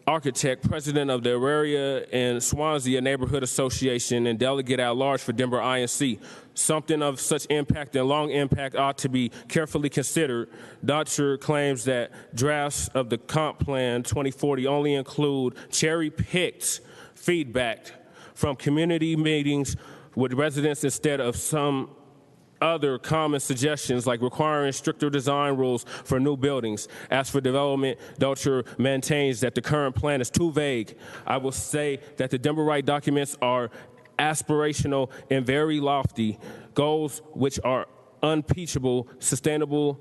Speaker 17: architect, president of the Auraria and Swansea Neighborhood Association and delegate at large for Denver INC. Something of such impact and long impact ought to be carefully considered. Doctor claims that drafts of the Comp Plan 2040 only include cherry-picked feedback from community meetings with residents instead of some other common suggestions like requiring stricter design rules for new buildings. As for development, Dutcher maintains that the current plan is too vague. I will say that the Denverite documents are aspirational and very lofty goals which are unimpeachable, sustainable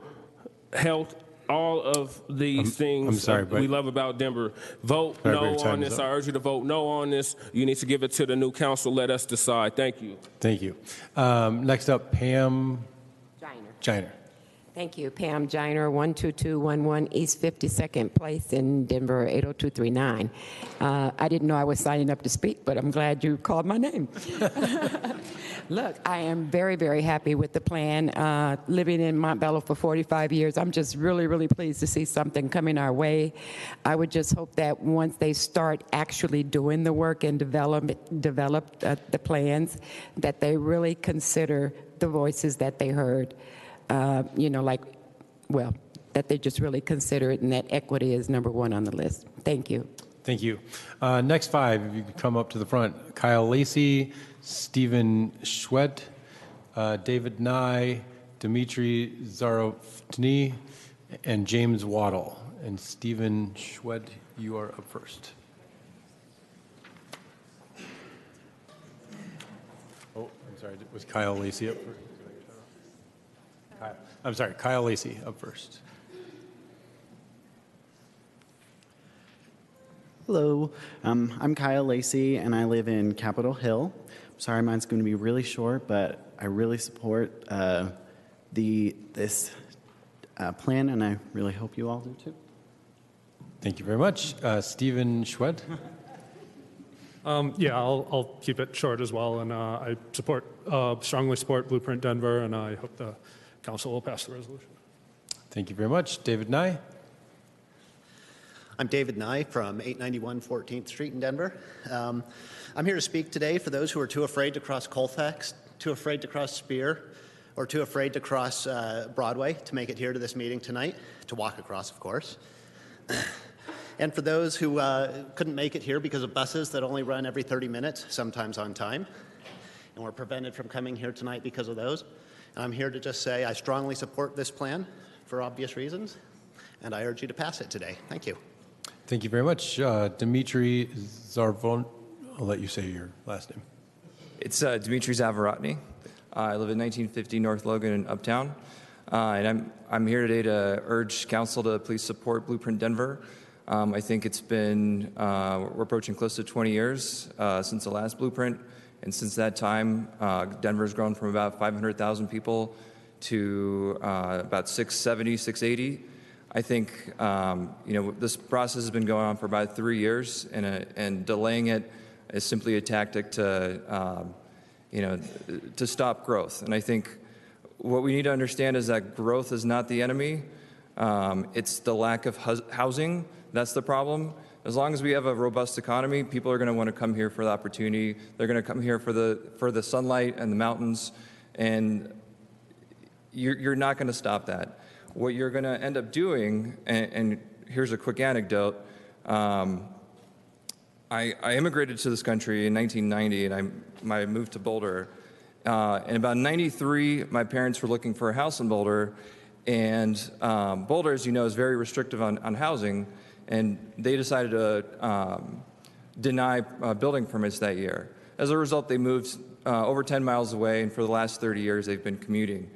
Speaker 17: health, all of these things we love about Denver. Vote no on this. I urge you to vote no on this. You need to give it to the new council. Let us decide. Thank you.
Speaker 1: Thank you. Next up, Pam Giener.
Speaker 18: Thank you. Pam Giener, 12211 East 52nd Place in Denver, 80239. I didn't know I was signing up to speak, but I'm glad you called my name. Look, I am very, very happy with the plan. Living in Montbello for 45 years, I'm just really, really pleased to see something coming our way. I would just hope that once they start actually doing the work and develop the plans, that they really consider the voices that they heard. That they just really consider it and that equity is number one on the list. Thank you.
Speaker 1: Thank you. Next five, if you could come up to the front. Kyle Lacey, Stephen Schwett, David Nye, Dmitrii Zavorotny, and James Wadell. And Stephen Schwett, you are up first. Oh, I'm sorry, was Kyle Lacey up first? I'm sorry, Kyle Lacey up first.
Speaker 19: Hello, I'm Kyle Lacey, and I live in Capitol Hill. Sorry, mine's going to be really short, but I really support this plan, and I really hope you all do too.
Speaker 1: Thank you very much. Stephen Schwett.
Speaker 20: Yeah, I'll keep it short as well, and I strongly support Blueprint Denver, and I hope the council will pass the resolution.
Speaker 1: Thank you very much. David Nye.
Speaker 21: I'm David Nye from 891 14th Street in Denver. I'm here to speak today for those who are too afraid to cross Colfax, too afraid to cross Spear, or too afraid to cross Broadway to make it here to this meeting tonight, to walk across, of course. And for those who couldn't make it here because of buses that only run every 30 minutes, sometimes on time, and were prevented from coming here tonight because of those. And I'm here to just say I strongly support this plan for obvious reasons, and I urge you to pass it today. Thank you.
Speaker 1: Thank you very much. Dmitrii Zavorotny, I'll let you say your last name.
Speaker 22: It's Dmitrii Zavorotny. I live in 1950 North Logan in Uptown. And I'm here today to urge council to please support Blueprint Denver. I think it's been, we're approaching close to 20 years since the last Blueprint. And since that time, Denver's grown from about 500,000 people to about 670, 680. I think this process has been going on for about 3 years, and delaying it is simply a tactic to to stop growth. And I think what we need to understand is that growth is not the enemy. It's the lack of housing that's the problem. As long as we have a robust economy, people are going to want to come here for the opportunity. They're going to come here for the sunlight and the mountains, and you're not going to stop that. What you're going to end up doing, and here's a quick anecdote. I immigrated to this country in 1990, and I moved to Boulder. In about 93, my parents were looking for a house in Boulder, and Boulder, as you know, is very restrictive on housing, and they decided to deny building permits that year. As a result, they moved over 10 miles away, and for the last 30 years, they've been commuting.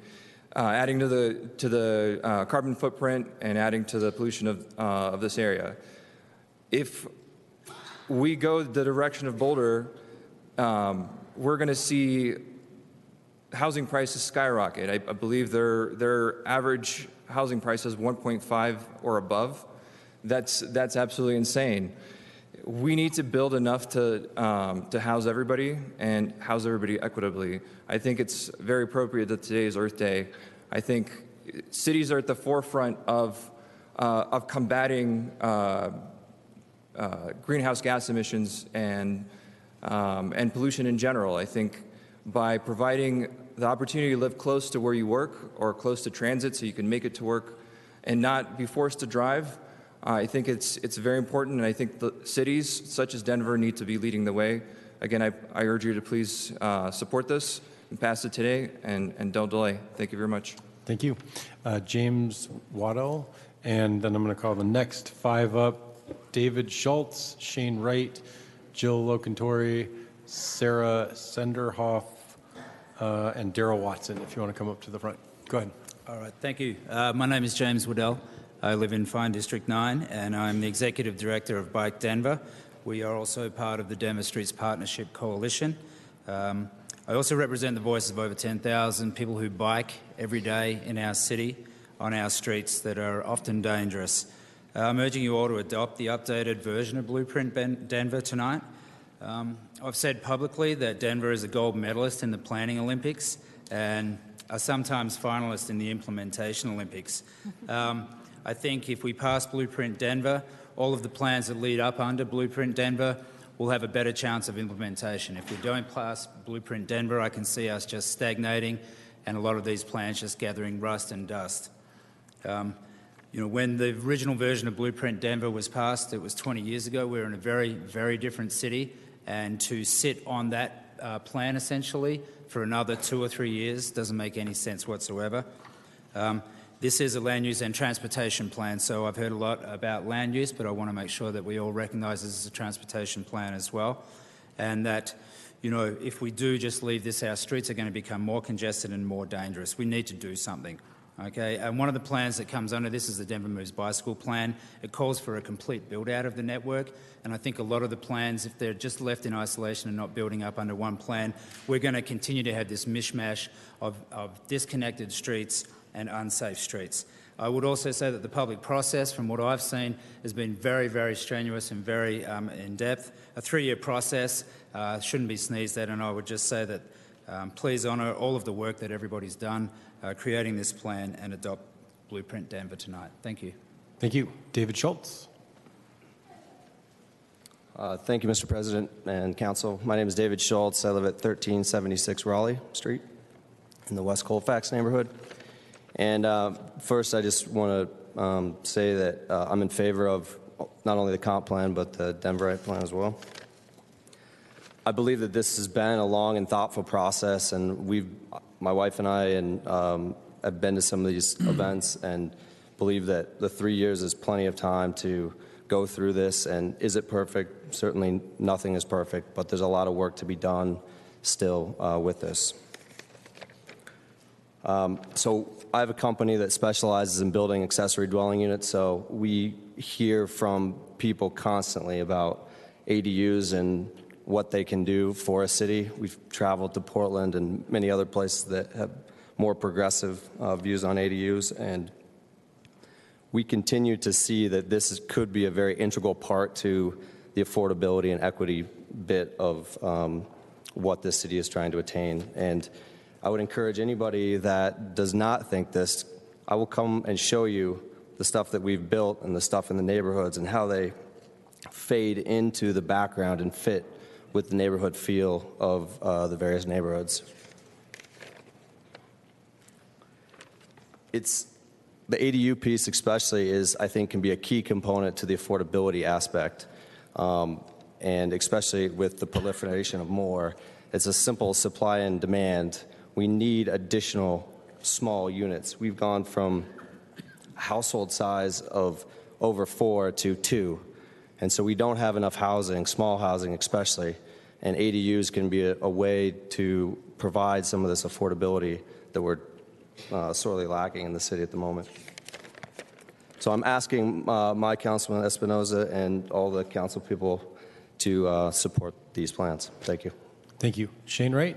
Speaker 22: Adding to the carbon footprint and adding to the pollution of this area. If we go the direction of Boulder, we're going to see housing prices skyrocket. I believe their average housing price is 1.5 or above. That's absolutely insane. We need to build enough to house everybody and house everybody equitably. I think it's very appropriate that today is Earth Day. I think cities are at the forefront of combating greenhouse gas emissions and pollution in general. I think by providing the opportunity to live close to where you work or close to transit so you can make it to work and not be forced to drive, I think it's very important, and I think the cities such as Denver need to be leading the way. Again, I urge you to please support this and pass it today, and don't delay. Thank you very much.
Speaker 1: Thank you. James Wadell, and then I'm going to call the next five up. David Schultz, Shane Wright, Jill Locantori, Sarah Sunderhoff, and Darrell Watson, if you want to come up to the front. Go ahead.
Speaker 23: All right, thank you. My name is James Wadell. I live in Fine District 9, and I'm the Executive Director of Bike Denver. We are also part of the Denver Streets Partnership Coalition. I also represent the voices of over 10,000 people who bike every day in our city on our streets that are often dangerous. I'm urging you all to adopt the updated version of Blueprint Denver tonight. I've said publicly that Denver is a gold medalist in the Planning Olympics and are sometimes finalists in the Implementation Olympics. I think if we pass Blueprint Denver, all of the plans that lead up under Blueprint Denver will have a better chance of implementation. If we don't pass Blueprint Denver, I can see us just stagnating and a lot of these plans just gathering rust and dust. When the original version of Blueprint Denver was passed, it was 20 years ago. We were in a very, very different city, and to sit on that plan essentially for another 2 or 3 years doesn't make any sense whatsoever. This is a land use and transportation plan, so I've heard a lot about land use, but I want to make sure that we all recognise this is a transportation plan as well, and that, if we do just leave this, our streets are going to become more congested and more dangerous. We need to do something. Okay, and one of the plans that comes under this is the Denver Moves Bicycle Plan. It calls for a complete build-out of the network, and I think a lot of the plans, if they're just left in isolation and not building up under one plan, we're going to continue to have this mishmash of disconnected streets and unsafe streets. I would also say that the public process, from what I've seen, has been very, very strenuous and very in-depth. A 3-year process shouldn't be sneezed at, and I would just say that please honour all of the work that everybody's done creating this plan and adopt Blueprint Denver tonight. Thank you.
Speaker 1: Thank you. David Schultz.
Speaker 2: Thank you, Mr. President and Council. My name is David Schultz. I live at 1376 Raleigh Street in the West Colfax neighborhood. And first, I just want to say that I'm in favor of not only the comp plan, but the Denverite plan as well. I believe that this has been a long and thoughtful process, and my wife and I have been to some of these events and believe that the 3 years is plenty of time to go through this. And is it perfect? Certainly nothing is perfect, but there's a lot of work to be done still with this. So I have a company that specializes in building accessory dwelling units, so we hear from people constantly about ADUs and what they can do for a city. We've traveled to Portland and many other places that have more progressive views on ADUs, and we continue to see that this could be a very integral part to the affordability and equity bit of what this city is trying to attain. And I would encourage anybody that does not think this, I will come and show you the stuff that we've built and the stuff in the neighborhoods and how they fade into the background and fit with the neighborhood feel of the various neighborhoods. The ADU piece especially I think, can be a key component to the affordability aspect. And especially with the proliferation of more, it's a simple supply and demand. We need additional small units. We've gone from household size of over 4 to 2. And so we don't have enough housing, small housing especially, and ADUs can be a way to provide some of this affordability that we're sorely lacking in the city at the moment. So I'm asking my Councilman Espinoza and all the council people to support these plans. Thank you.
Speaker 1: Thank you. Shane Wright.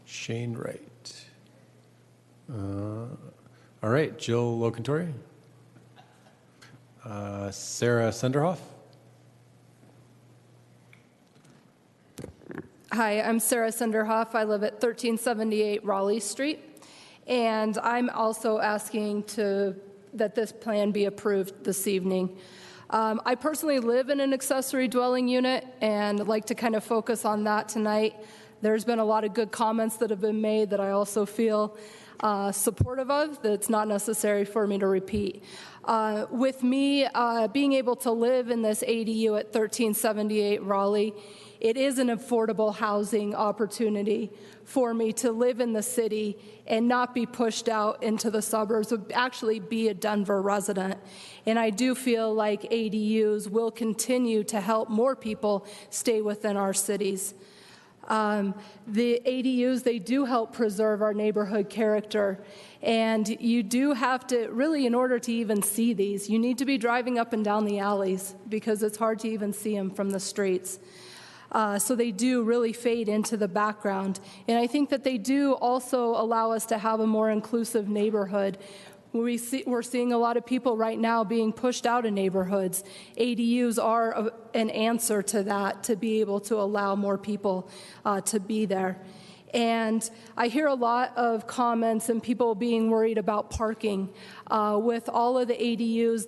Speaker 1: Shane Wright. All right, Jill Locantori. Sarah Sunderhoff.
Speaker 3: Hi, I'm Sarah Sunderhoff. I live at 1378 Raleigh Street, and I'm also asking that this plan be approved this evening. I personally live in an accessory dwelling unit and like to kind of focus on that tonight. There's been a lot of good comments that have been made that I also feel supportive of, that it's not necessary for me to repeat. With me being able to live in this ADU at 1378 Raleigh, it is an affordable housing opportunity for me to live in the city and not be pushed out into the suburbs, but actually be a Denver resident. And I do feel like ADUs will continue to help more people stay within our cities. The ADUs, they do help preserve our neighborhood character. And you do have to, really, in order to even see these, you need to be driving up and down the alleys because it's hard to even see them from the streets. So they do really fade into the background. And I think that they do also allow us to have a more inclusive neighborhood. We're seeing a lot of people right now being pushed out of neighborhoods. ADUs are an answer to that, to be able to allow more people to be there. And I hear a lot of comments and people being worried about parking. With all of the ADUs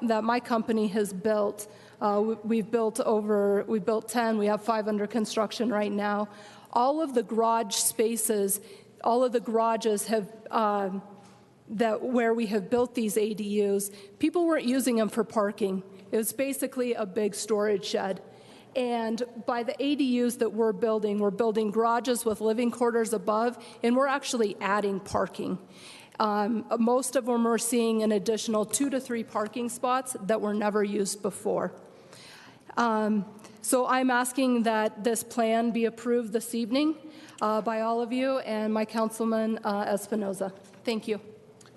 Speaker 3: that my company has built, we've built 10, we have 5 under construction right now. All of the garage spaces, all of the garages have where we have built these ADUs, people weren't using them for parking. It was basically a big storage shed. And by the ADUs that we're building garages with living quarters above, and we're actually adding parking. Most of them are seeing an additional 2 to 3 parking spots that were never used before. So I'm asking that this plan be approved this evening by all of you and my Councilman Espinoza. Thank you.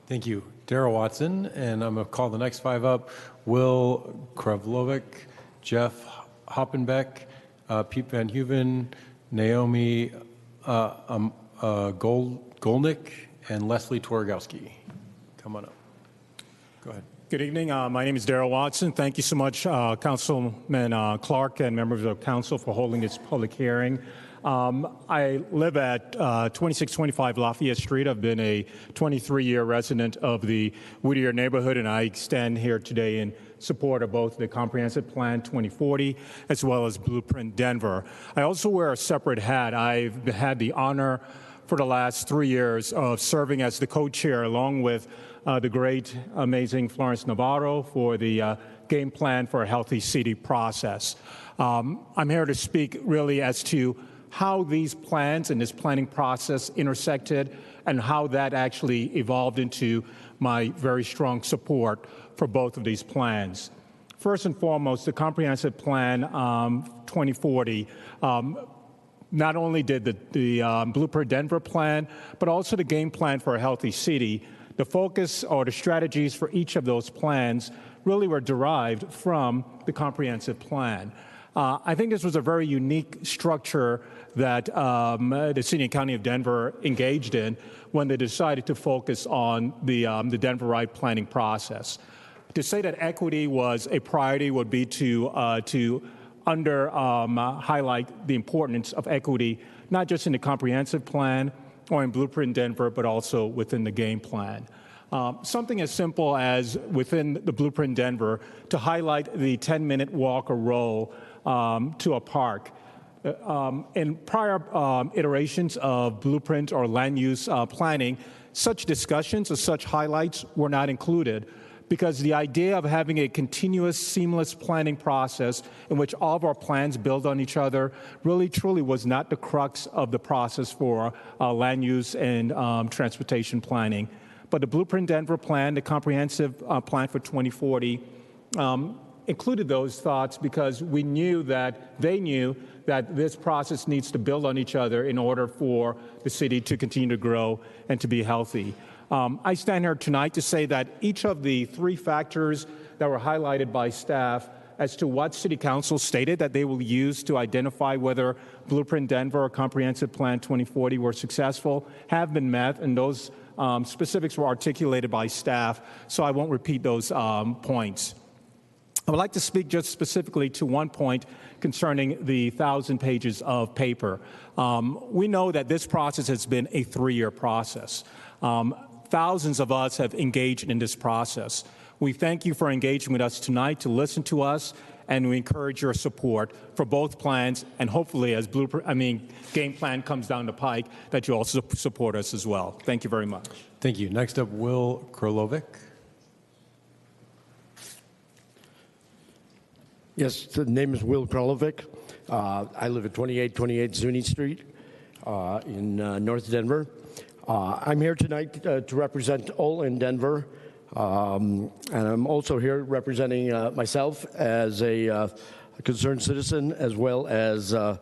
Speaker 1: Thank you. Darrell Watson, and I'm going to call the next 5 up. Will Carlovik, Jeff Hopfenbeck, Piep Van Heuven, Naomi Gollnick, and Leslie Torgowski. Come on up. Go ahead.
Speaker 4: Good evening. My name is Darrell Watson. Thank you so much, Councilman Clark and members of council for holding this public hearing. I live at 2625 Lafayette Street. I've been a 23-year resident of the Whittier neighborhood, and I stand here today in support of both the Comprehensive Plan 2040 as well as Blueprint Denver. I also wear a separate hat. I've had the honor for the last 3 years of serving as the co-chair along with the great, amazing Florence Navarro for the Game Plan for a Healthy City process. I'm here to speak really as to how these plans and this planning process intersected and how that actually evolved into my very strong support for both of these plans. First and foremost, the Comprehensive Plan 2040 not only did the Blueprint Denver plan, but also the Game Plan for a Healthy City. The focus or the strategies for each of those plans really were derived from the Comprehensive Plan. I think this was a very unique structure that the City and County of Denver engaged in when they decided to focus on the Denverite planning process. To say that equity was a priority would be to highlight the importance of equity, not just in the Comprehensive Plan or in Blueprint Denver, but also within the Game Plan. Something as simple as within the Blueprint Denver to highlight the 10-minute walk or roll to a park. In prior iterations of blueprint or land use planning, such discussions or such highlights were not included because the idea of having a continuous, seamless planning process in which all of our plans build on each other really, truly was not the crux of the process for land use and transportation planning. But the Blueprint Denver plan, the Comprehensive Plan for 2040, included those thoughts because they knew that this process needs to build on each other in order for the city to continue to grow and to be healthy. I stand here tonight to say that each of the three factors that were highlighted by staff as to what City Council stated that they will use to identify whether Blueprint Denver or Comprehensive Plan 2040 were successful have been met, and those specifics were articulated by staff, so I won't repeat those points. I would like to speak just specifically to one point concerning the 1,000 pages of paper. We know that this process has been a 3-year process. Thousands of us have engaged in this process. We thank you for engaging with us tonight to listen to us, and we encourage your support for both plans, and hopefully as Game Plan comes down the pike, that you also support us as well. Thank you very much.
Speaker 1: Thank you. Next up, Will Carlovik.
Speaker 5: Yes, the name is Will Carlovik. I live at 2828 Zuni Street in North Denver. I'm here tonight to represent all in Denver, and I'm also here representing myself as a concerned citizen, as well as a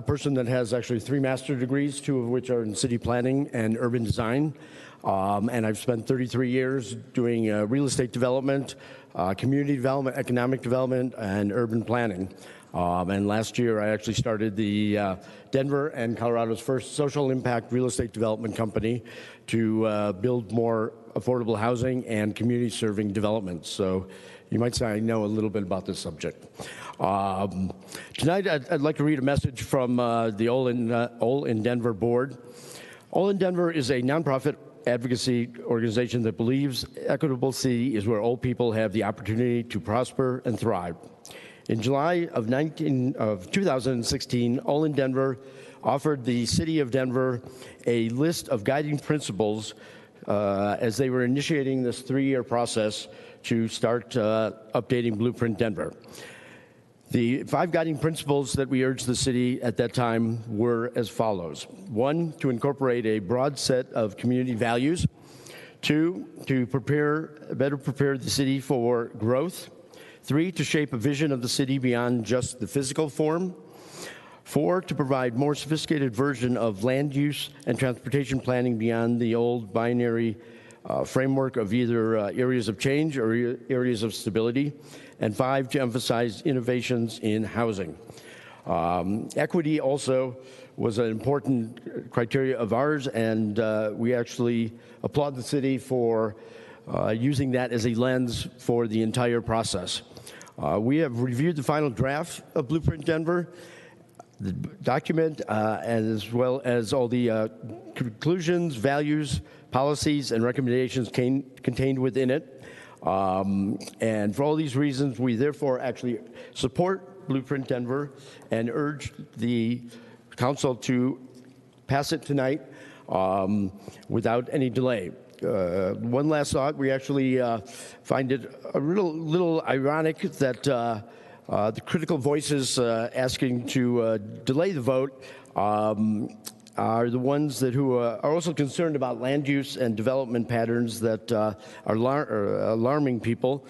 Speaker 5: person that has actually 3 master's degrees, 2 of which are in city planning and urban design. And I've spent 33 years doing real estate development, community development, economic development, and urban planning. And last year, I actually started the Denver and Colorado's first social impact real estate development company to build more affordable housing and community-serving developments. So you might say I know a little bit about this subject. Tonight, I'd like to read a message from the All in Denver board. All in Denver is a nonprofit advocacy organization that believes equitable city is where all people have the opportunity to prosper and thrive. In July of 2016, All in Denver offered the City of Denver a list of guiding principles as they were initiating this 3-year process to start updating Blueprint Denver. The 5 guiding principles that we urged the city at that time were as follows. 1, to incorporate a broad set of community values. 2, to better prepare the city for growth. 3, to shape a vision of the city beyond just the physical form. 4, to provide more sophisticated version of land use and transportation planning beyond the old binary framework of either areas of change or areas of stability. And 5, to emphasize innovations in housing. Equity also was an important criteria of ours, and we actually applaud the city for using that as a lens for the entire process. We have reviewed the final draft of Blueprint Denver, the document, as well as all the conclusions, values, policies, and recommendations contained within it. And for all these reasons, we therefore actually support Blueprint Denver and urge the council to pass it tonight without any delay. One last thought, we actually find it a little ironic that the critical voices asking to delay the vote are the ones who are also concerned about land use and development patterns that are alarming people.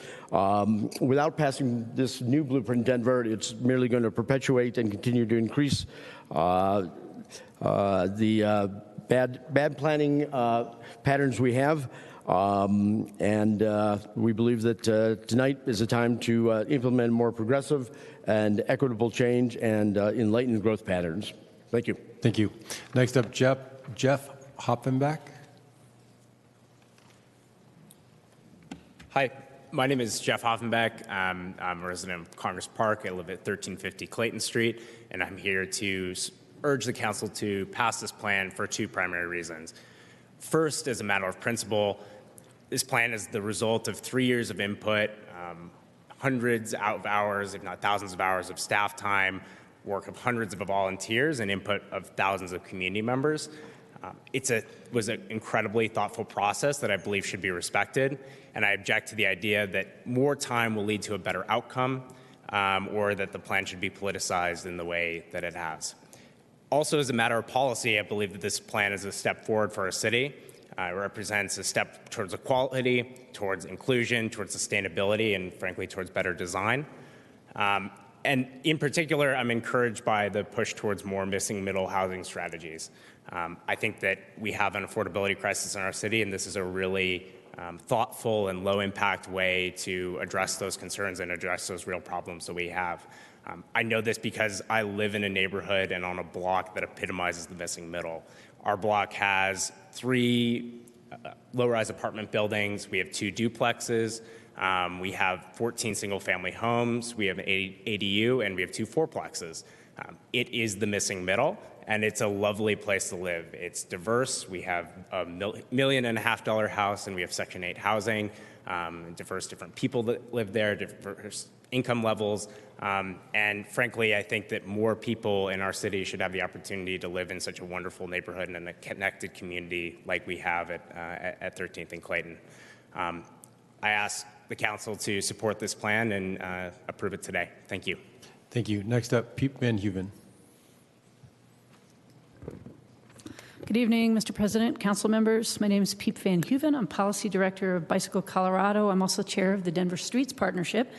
Speaker 5: Without passing this new Blueprint Denver, it's merely going to perpetuate and continue to increase the bad planning patterns we have. And we believe that tonight is a time to implement more progressive and equitable change and enlighten growth patterns. Thank you.
Speaker 1: Thank you. Next up, Jeff Hopfenbeck.
Speaker 6: Hi, my name is Jeff Hopfenbeck. I'm a resident of Congress Park. I live at 1350 Clayton Street, and I'm here to urge the council to pass this plan for two primary reasons. First, as a matter of principle, this plan is the result of 3 years of input, hundreds of hours, if not thousands of hours of staff time, work of hundreds of volunteers, and input of thousands of community members. It was an incredibly thoughtful process that I believe should be respected, and I object to the idea that more time will lead to a better outcome, or that the plan should be politicized in the way that it has. Also, as a matter of policy, I believe that this plan is a step forward for our city. It represents a step towards equality, towards inclusion, towards sustainability, and frankly, towards better design. And in particular, I'm encouraged by the push towards more missing middle housing strategies. I think that we have an affordability crisis in our city, and this is a really thoughtful and low-impact way to address those concerns and address those real problems that we have. I know this because I live in a neighborhood and on a block that epitomizes the missing middle. Our block has 3 low-rise apartment buildings. We have 2 duplexes. We have 14 single-family homes. We have an ADU, and we have 2 fourplexes. It is the missing middle, and it's a lovely place to live. It's diverse. We have a $1.5 million house, and we have Section 8 housing, diverse different people that live there, diverse income levels. And frankly, I think that more people in our city should have the opportunity to live in such a wonderful neighborhood and in a connected community like we have at 13th and Clayton. I ask the council to support this plan and approve it today. Thank you.
Speaker 1: Thank you. Next up, Piep Van Heuven.
Speaker 7: Good evening, Mr. President, council members. My name is Piep Van Heuven. I'm Policy Director of Bicycle Colorado. I'm also chair of the Denver Streets Partnership.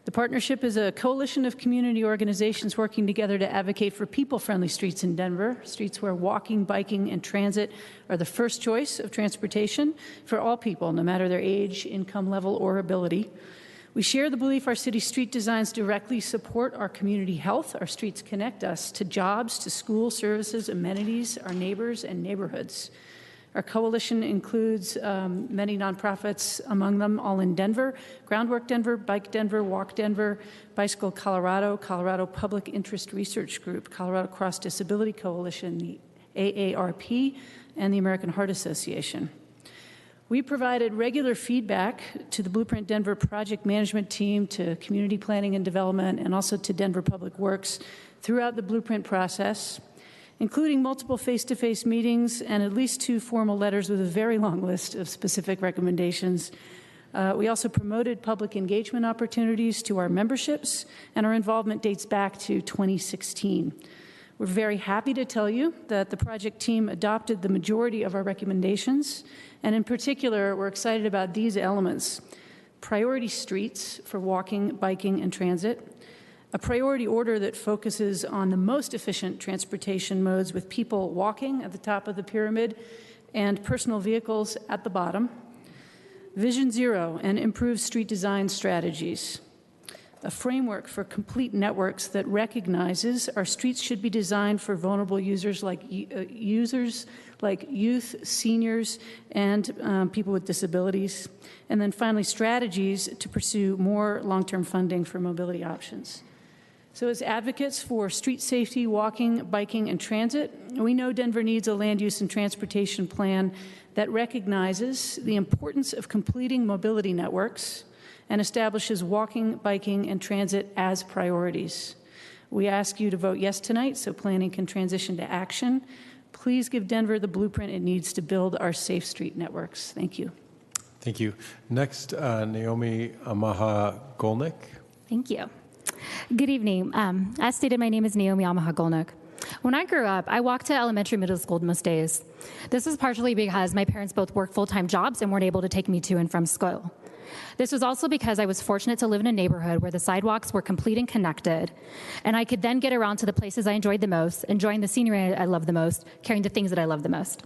Speaker 7: The partnership is a coalition of community organizations working together to advocate for people-friendly streets in Denver, streets where walking, biking, and transit are the first choice of transportation for all people, no matter their age, income level, or ability. We share the belief our city street designs directly support our community health. Our streets connect us to jobs, to school services, amenities, our neighbors, and neighborhoods. Our coalition includes many nonprofits, among them All in Denver, Groundwork Denver, Bike Denver, Walk Denver, Bicycle Colorado, Colorado Public Interest Research Group, Colorado Cross Disability Coalition, the AARP, and the American Heart Association. We provided regular feedback to the Blueprint Denver project management team, to community planning and development, and also to Denver Public Works throughout the Blueprint process, including multiple face-to-face meetings and at least 2 formal letters with a very long list of specific recommendations. We also promoted public engagement opportunities to our memberships, and our involvement dates back to 2016. We're very happy to tell you that the project team adopted the majority of our recommendations, and in particular, we're excited about these elements: priority streets for walking, biking, and transit, a priority order that focuses on the most efficient transportation modes with people walking at the top of the pyramid and personal vehicles at the bottom, Vision Zero and improved street design strategies, a framework for complete networks that recognizes our streets should be designed for vulnerable users like youth, seniors, and people with disabilities. And then finally, strategies to pursue more long-term funding for mobility options. So as advocates for street safety, walking, biking, and transit, we know Denver needs a land use and transportation plan that recognizes the importance of completing mobility networks and establishes walking, biking, and transit as priorities. We ask you to vote yes tonight so planning can transition to action. Please give Denver the blueprint it needs to build our safe street networks. Thank you.
Speaker 1: Thank you. Next, Naomi Amaha Gollnick.
Speaker 8: Thank you. Good evening. As stated, my name is Naomi Amaha Gollnick. When I grew up, I walked to elementary, middle school most days. This was partially because my parents both worked full-time jobs and weren't able to take me to and from school. This was also because I was fortunate to live in a neighborhood where the sidewalks were complete and connected, and I could then get around to the places I enjoyed the most, enjoying the scenery I loved the most, carrying the things that I loved the most.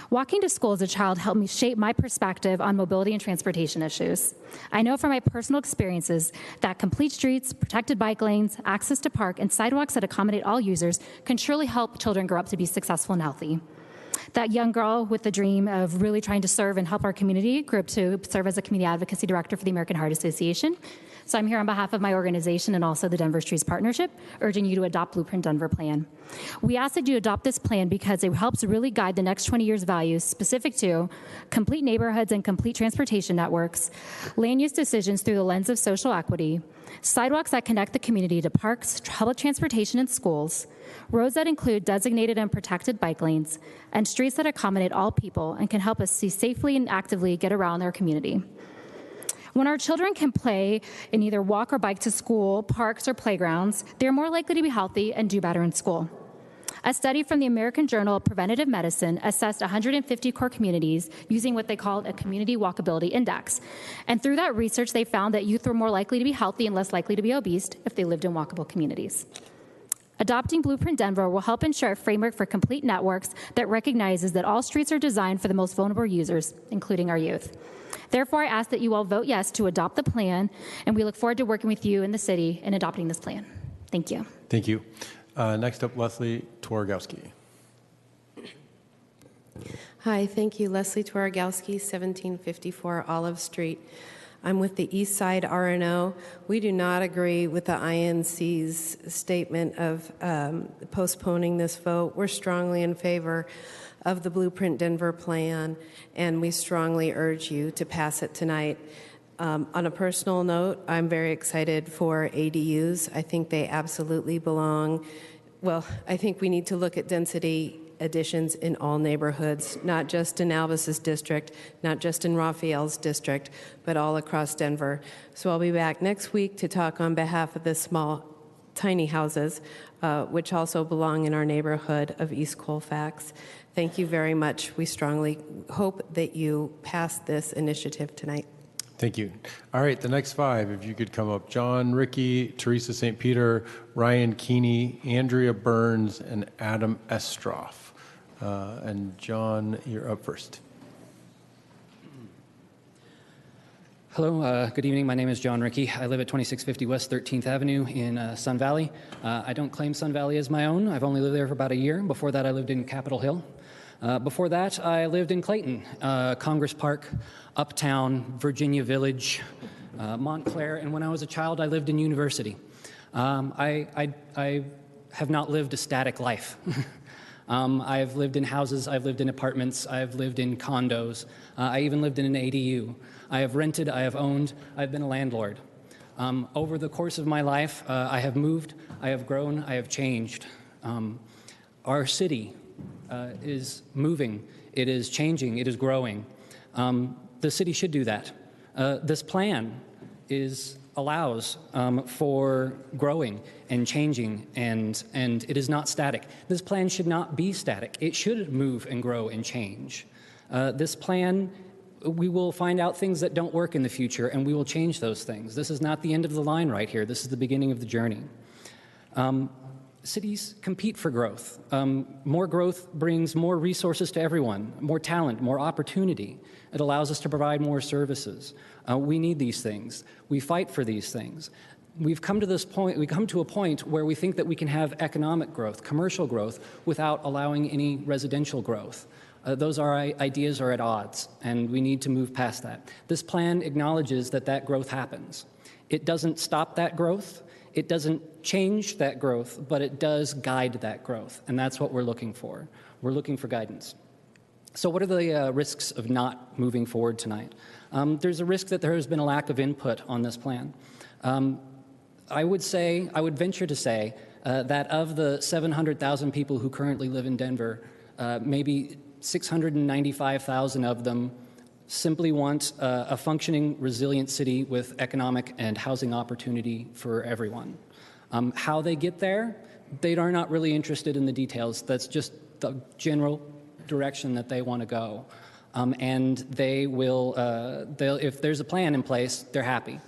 Speaker 8: Walking to school as a child helped me shape my perspective on mobility and transportation issues. I know from my personal experiences that complete streets, protected bike lanes, access to park, and sidewalks that accommodate all users can surely help children grow up to be successful and healthy. That young girl with the dream of really trying to serve and help our community grew up to serve as a community advocacy director for the American Heart Association. So I'm here on behalf of my organization and also the Denver Streets Partnership, urging you to adopt Blueprint Denver plan. We ask that you adopt this plan because it helps really guide the next 20 years' values specific to complete neighborhoods and complete transportation networks, land use decisions through the lens of social equity, sidewalks that connect the community to parks, public transportation, and schools, roads that include designated and protected bike lanes, and streets that accommodate all people and can help us safely and actively get around our community. When our children can play and either walk or bike to school, parks, or playgrounds, they're more likely to be healthy and do better in school. A study from the American Journal of Preventive Medicine assessed 150 core communities using what they called a community walkability index. And through that research, they found that youth were more likely to be healthy and less likely to be obese if they lived in walkable communities. Adopting Blueprint Denver will help ensure a framework for complete networks that recognizes that all streets are designed for the most vulnerable users, including our youth. Therefore, I ask that you all vote yes to adopt the plan, and we look forward to working with you in the city in adopting this plan. Thank you.
Speaker 1: Thank you. Next up, Leslie Twarogowski.
Speaker 9: Hi, thank you. Leslie Twarogowski, 1754 Olive Street. I'm with the East Side RNO. We do not agree with the INC's statement of postponing this vote. We're strongly in favor of the Blueprint Denver plan, and we strongly urge you to pass it tonight. On a personal note, I'm very excited for ADUs. I think they absolutely belong. Well, I think we need to look at density additions in all neighborhoods, not just in Alvis's district, not just in Raphael's district, but all across Denver. So I'll be back next week to talk on behalf of the small, tiny houses, which also belong in our neighborhood of East Colfax. Thank you very much. We strongly hope that you pass this initiative tonight.
Speaker 1: Thank you. All right, the next five, if you could come up. John Ricky, Teresa St. Peter, Ryan Keeney, Andrea Burns, and Adam Estroff. And John, you're up first.
Speaker 10: Hello, good evening. My name is John Ricky. I live at 2650 West 13th Avenue in Sun Valley. I don't claim Sun Valley as my own. I've only lived there for about a year. Before that, I lived in Capitol Hill. Before that, I lived in Clayton, Congress Park, Uptown, Virginia Village, Montclair, and when I was a child, I lived in University. I have not lived a static life. I've lived in houses, I've lived in apartments, I've lived in condos, I even lived in an ADU. I have rented, I have owned, I've been a landlord. Over the course of my life, I have moved, I have grown, I have changed. Our city is moving, it is changing, it is growing. The city should do that. This plan allows for growing and changing, and it is not static. This plan should not be static. It should move and grow and change. This plan, we will find out things that don't work in the future, and we will change those things. This is not the end of the line right here. This is the beginning of the journey. Cities compete for growth. More growth brings more resources to everyone, more talent, more opportunity. It allows us to provide more services. We need these things. We fight for these things. We come to a point where we think that we can have economic growth, commercial growth, without allowing any residential growth. Those ideas are at odds, and we need to move past that. This plan acknowledges that that growth happens. It doesn't stop that growth. It doesn't change that growth, but it does guide that growth, and that's what we're looking for. We're looking for guidance. So what are the risks of not moving forward tonight? There's a risk that there has been a lack of input on this plan. I would venture to say that of the 700,000 people who currently live in Denver, maybe 695,000 of them simply want a functioning, resilient city with economic and housing opportunity for everyone. How they get there, they are not really interested in the details. That's just the general direction that they want to go. And they will, if there's a plan in place, they're happy.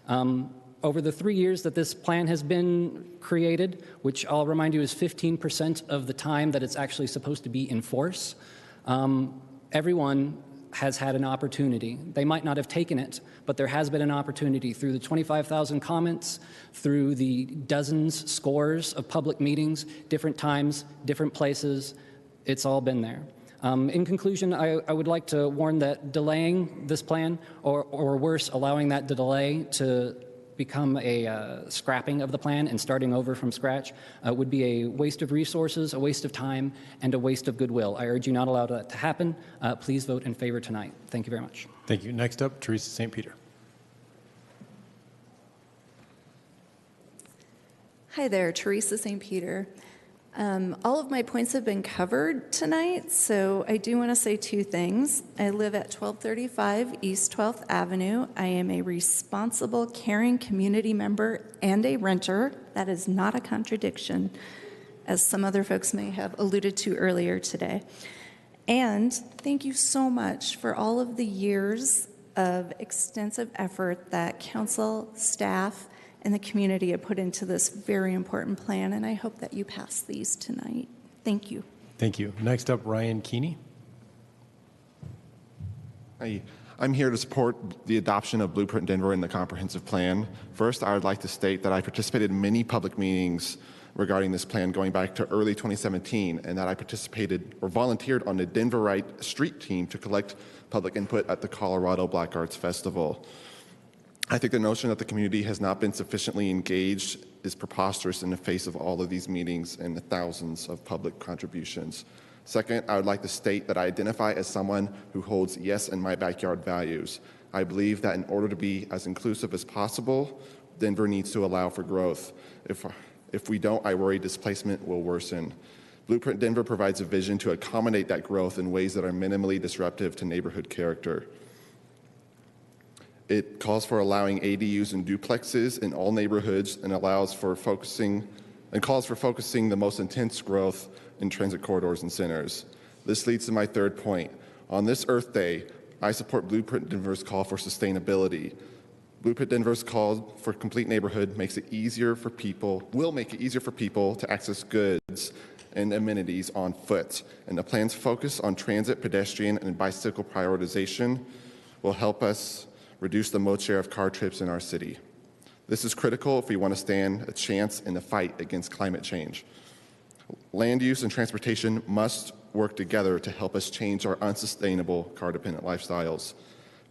Speaker 10: Over the 3 years that this plan has been created, which I'll remind you is 15% of the time that it's actually supposed to be in force, everyone has had an opportunity. They might not have taken it, but there has been an opportunity through the 25,000 comments, through the dozens, scores of public meetings, different times, different places. It's all been there. In conclusion, I would like to warn that delaying this plan, or worse, allowing that delay to become a scrapping of the plan and starting over from scratch would be a waste of resources, a waste of time, and a waste of goodwill. I urge you not allow that to happen. Please vote in favor tonight. Thank you very much.
Speaker 1: Thank you. Next up, Teresa St. Peter.
Speaker 11: Hi there, Teresa St. Peter. All of my points have been covered tonight, so I do want to say two things. I live at 1235 East 12th Avenue. I am a responsible, caring community member and a renter. That is not a contradiction, as some other folks may have alluded to earlier today. And thank you so much for all of the years of extensive effort that council, staff, and the community have put into this very important plan, and I hope that you pass these tonight. Thank you.
Speaker 1: Thank you. Next up, Ryan Keeney.
Speaker 12: Hi. I'm here to support the adoption of Blueprint Denver and the comprehensive plan. First, I would like to state that I participated in many public meetings regarding this plan going back to early 2017, and that I participated or volunteered on the Denver Right Street team to collect public input at the Colorado Black Arts Festival. I think the notion that the community has not been sufficiently engaged is preposterous in the face of all of these meetings and the thousands of public contributions. Second, I would like to state that I identify as someone who holds yes in my backyard values. I believe that in order to be as inclusive as possible, Denver needs to allow for growth. If we don't, I worry displacement will worsen. Blueprint Denver provides a vision to accommodate that growth in ways that are minimally disruptive to neighborhood character. It calls for allowing ADUs and duplexes in all neighborhoods and calls for focusing the most intense growth in transit corridors and centers. This leads to my third point. On this Earth Day, I support Blueprint Denver's call for sustainability. Blueprint Denver's call for complete neighborhood will make it easier for people to access goods and amenities on foot. And the plan's focus on transit, pedestrian, and bicycle prioritization will help us reduce the mode share of car trips in our city. This is critical if we want to stand a chance in the fight against climate change. Land use and transportation must work together to help us change our unsustainable car-dependent lifestyles.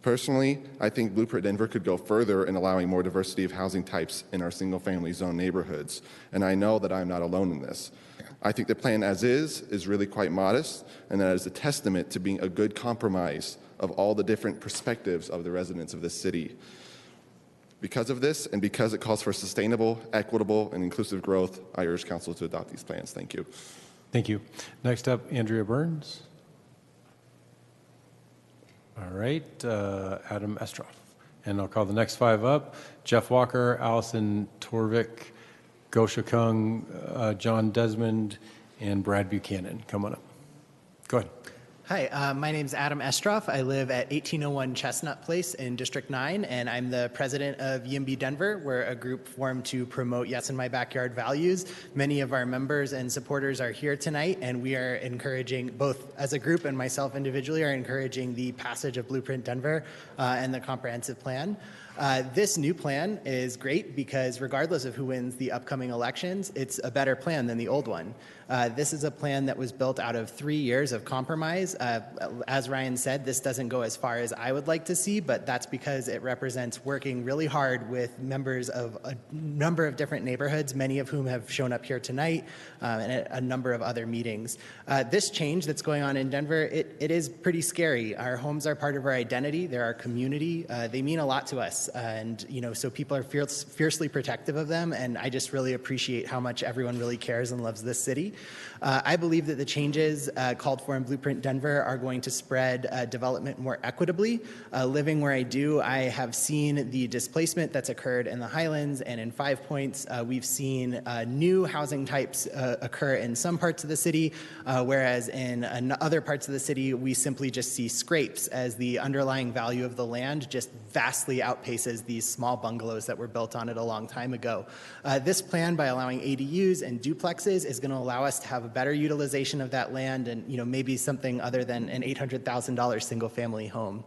Speaker 12: Personally, I think Blueprint Denver could go further in allowing more diversity of housing types in our single-family zone neighborhoods, and I know that I'm not alone in this. I think the plan as is really quite modest, and that is a testament to being a good compromise of all the different perspectives of the residents of this city. Because of this, and because it calls for sustainable, equitable, and inclusive growth, I urge Council to adopt these plans. Thank you.
Speaker 1: Thank you. Next up, Andrea Burns. All right, Adam Estroff. And I'll call the next five up. Jeff Walker, Alison Torvik, Gosha Kung, John Desmond, and Brad Buchanan. Come on up. Go ahead.
Speaker 13: Hi, my name is Adam Estroff. I live at 1801 Chestnut Place in District 9, and I'm the president of YIMBY Denver. We're a group formed to promote Yes in My Backyard values. Many of our members and supporters are here tonight, and we are encouraging, both as a group and myself individually, are encouraging the passage of Blueprint Denver and the comprehensive plan. This new plan is great because regardless of who wins the upcoming elections, it's a better plan than the old one. This is a plan that was built out of 3 years of compromise. As Ryan said, this doesn't go as far as I would like to see, but that's because it represents working really hard with members of a number of different neighborhoods, many of whom have shown up here tonight, and at a number of other meetings. This change that's going on in Denver, it is pretty scary. Our homes are part of our identity. They're our community. They mean a lot to us, and so people are fiercely protective of them, and I just really appreciate how much everyone really cares and loves this city. I believe that the changes called for in Blueprint Denver are going to spread development more equitably. Living where I do, I have seen the displacement that's occurred in the Highlands and in 5 Points. We've seen new housing types occur in some parts of the city, whereas in other parts of the city, we simply just see scrapes as the underlying value of the land just vastly outpaces these small bungalows that were built on it a long time ago. This plan, by allowing ADUs and duplexes, is going to allow us to have a better utilization of that land and maybe something other than an $800,000 single-family home.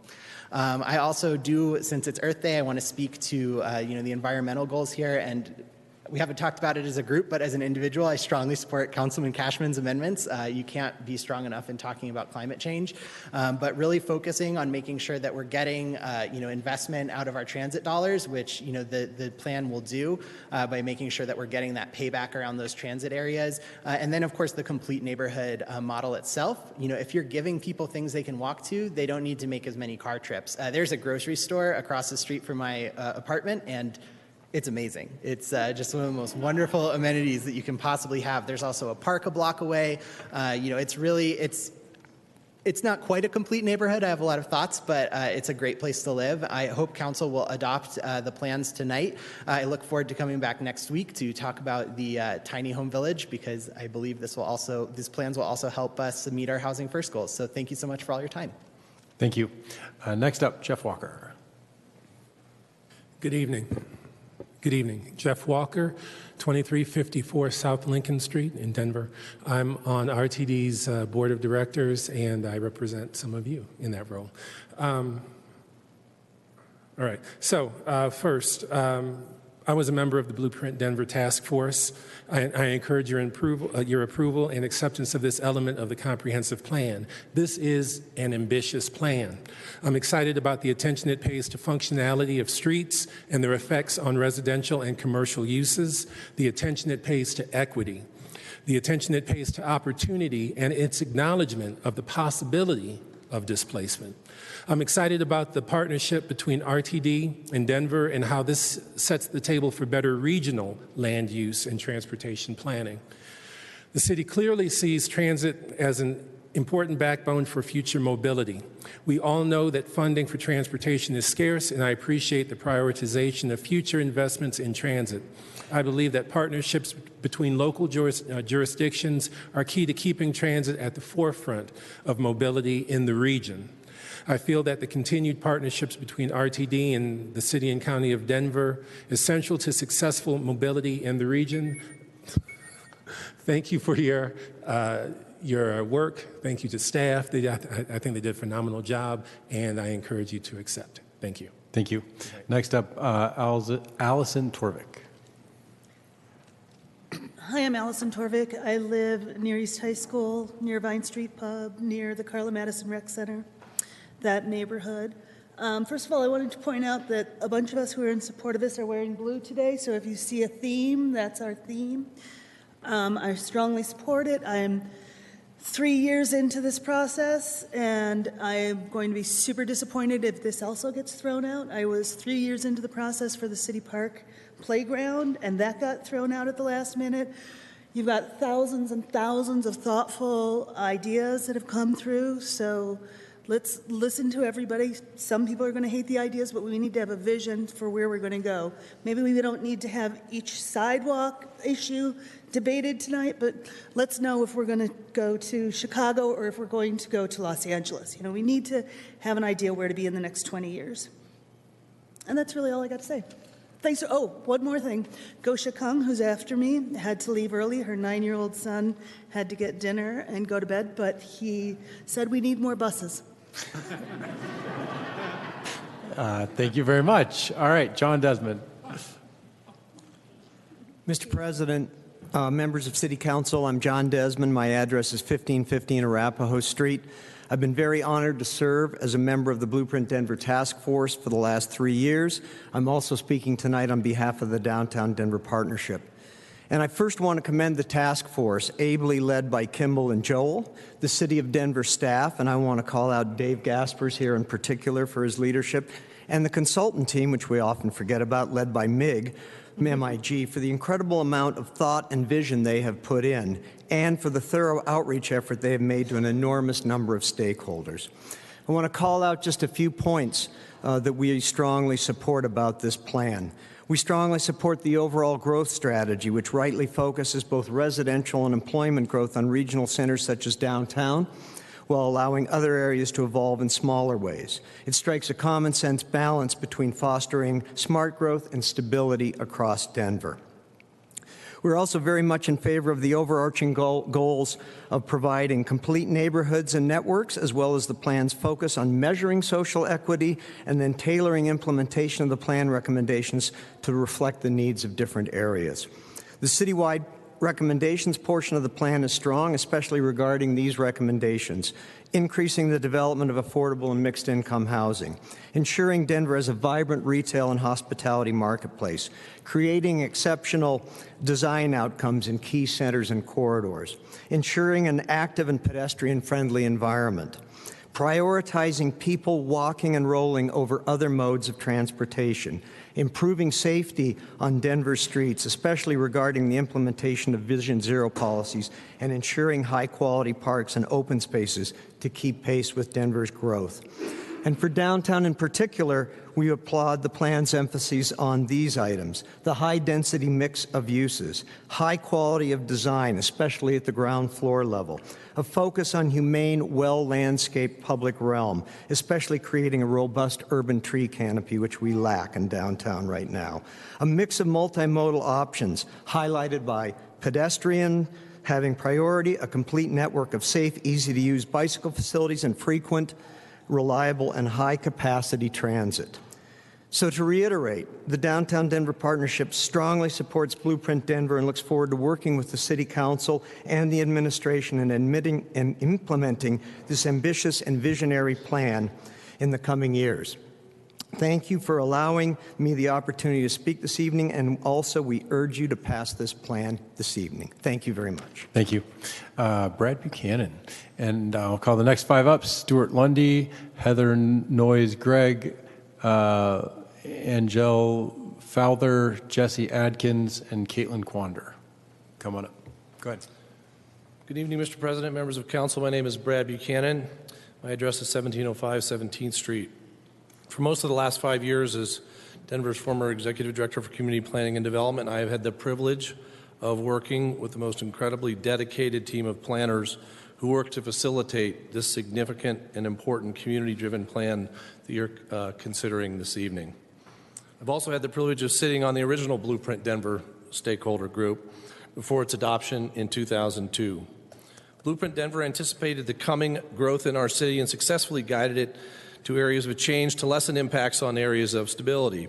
Speaker 13: I also do, since it's Earth Day, I want to speak to the environmental goals here, and we haven't talked about it as a group, but as an individual, I strongly support Councilman Cashman's amendments. You can't be strong enough in talking about climate change, but really focusing on making sure that we're getting investment out of our transit dollars, which the plan will do by making sure that we're getting that payback around those transit areas, and then of course the complete neighborhood model itself. If you're giving people things they can walk to, they don't need to make as many car trips. There's a grocery store across the street from my apartment, and it's amazing. It's just one of the most wonderful amenities that you can possibly have. There's also a park a block away. It's not quite a complete neighborhood. I have a lot of thoughts, but it's a great place to live. I hope council will adopt the plans tonight. I look forward to coming back next week to talk about the tiny home village, because I believe these plans will also help us meet our Housing First goals. So thank you so much for all your time.
Speaker 1: Thank you. Next up, Jeff Walker.
Speaker 14: Good evening. Good evening. Jeff Walker, 2354 South Lincoln Street in Denver. I'm on RTD's board of directors, and I represent some of you in that role. All right. So first, I was a member of the Blueprint Denver Task Force. I encourage your approval and acceptance of this element of the comprehensive plan. This is an ambitious plan. I'm excited about the attention it pays to functionality of streets and their effects on residential and commercial uses, the attention it pays to equity, the attention it pays to opportunity, and its acknowledgement of the possibility of displacement. I'm excited about the partnership between RTD and Denver and how this sets the table for better regional land use and transportation planning. The city clearly sees transit as an important backbone for future mobility. We all know that funding for transportation is scarce, and I appreciate the prioritization of future investments in transit. I believe that partnerships between local jurisdictions are key to keeping transit at the forefront of mobility in the region. I feel that the continued partnerships between RTD and the City and County of Denver is central to successful mobility in the region. Thank you for your work. Thank you to staff. I think they did a phenomenal job, and I encourage you to accept. Thank you.
Speaker 1: Thank you. Next up, Alison Torvik.
Speaker 15: Hi, I'm Alison Torvik. I live near East High School, near Vine Street Pub, near the Carla Madison Rec Center, that neighborhood. First of all, I wanted to point out that a bunch of us who are in support of this are wearing blue today, so if you see a theme, that's our theme. I strongly support it. I'm 3 years into this process, and I'm going to be super disappointed if this also gets thrown out. I was 3 years into the process for the City Park playground, and that got thrown out at the last minute. You've got thousands and thousands of thoughtful ideas that have come through, so let's listen to everybody. Some people are going to hate the ideas, but we need to have a vision for where we're going to go. Maybe we don't need to have each sidewalk issue debated tonight, but let's know if we're going to go to Chicago or if we're going to go to Los Angeles. We need to have an idea where to be in the next 20 years. And that's really all I got to say. Thanks. Oh, one more thing. Gosha Kung, who's after me, had to leave early. Her 9-year-old son had to get dinner and go to bed, but he said we need more buses.
Speaker 1: Thank you very much. All right, John Desmond.
Speaker 16: Mr. President, members of City Council, I'm John Desmond. My address is 1515 Arapahoe Street. I've been very honored to serve as a member of the Blueprint Denver Task Force for the last 3 years. I'm also speaking tonight on behalf of the Downtown Denver Partnership. And I first want to commend the task force, ably led by Kimball and Joel, the City of Denver staff, and I want to call out Dave Gaspers here in particular for his leadership, and the consultant team, which we often forget about, led by MIG, for the incredible amount of thought and vision they have put in, and for the thorough outreach effort they have made to an enormous number of stakeholders. I want to call out just a few points that we strongly support about this plan. We strongly support the overall growth strategy, which rightly focuses both residential and employment growth on regional centers such as downtown, while allowing other areas to evolve in smaller ways. It strikes a common sense balance between fostering smart growth and stability across Denver. We're also very much in favor of the overarching goals of providing complete neighborhoods and networks, as well as the plan's focus on measuring social equity and then tailoring implementation of the plan recommendations to reflect the needs of different areas. The citywide recommendations portion of the plan is strong, especially regarding these recommendations: increasing the development of affordable and mixed-income housing, ensuring Denver has a vibrant retail and hospitality marketplace, creating exceptional design outcomes in key centers and corridors, ensuring an active and pedestrian-friendly environment, prioritizing people walking and rolling over other modes of transportation, improving safety on Denver streets, especially regarding the implementation of Vision Zero policies, and ensuring high-quality parks and open spaces to keep pace with Denver's growth. And for downtown in particular, we applaud the plan's emphasis on these items: the high-density mix of uses, high quality of design, especially at the ground floor level, a focus on humane, well-landscaped public realm, especially creating a robust urban tree canopy, which we lack in downtown right now, a mix of multimodal options highlighted by pedestrian having priority, a complete network of safe, easy-to-use bicycle facilities, and frequent, reliable, and high-capacity transit. So to reiterate, the Downtown Denver Partnership strongly supports Blueprint Denver and looks forward to working with the City Council and the administration in admitting and implementing this ambitious and visionary plan in the coming years. Thank you for allowing me the opportunity to speak this evening, and also we urge you to pass this plan this evening. Thank you very much.
Speaker 1: Thank you. Brad Buchanan. And I'll call the next five up: Stuart Lundy, Heather Noyes Gregg, Angelle Fouther, Jesse Adkins, and Caitlin Quander. Come on up. Go ahead.
Speaker 17: Good evening, Mr. President, members of council. My name is Brad Buchanan. My address is 1705 17th Street. For most of the last 5 years, as Denver's former Executive Director for Community Planning and Development, I have had the privilege of working with the most incredibly dedicated team of planners who work to facilitate this significant and important community-driven plan that you're considering this evening. I've also had the privilege of sitting on the original Blueprint Denver stakeholder group before its adoption in 2002. Blueprint Denver anticipated the coming growth in our city and successfully guided it to areas of change to lessen impacts on areas of stability.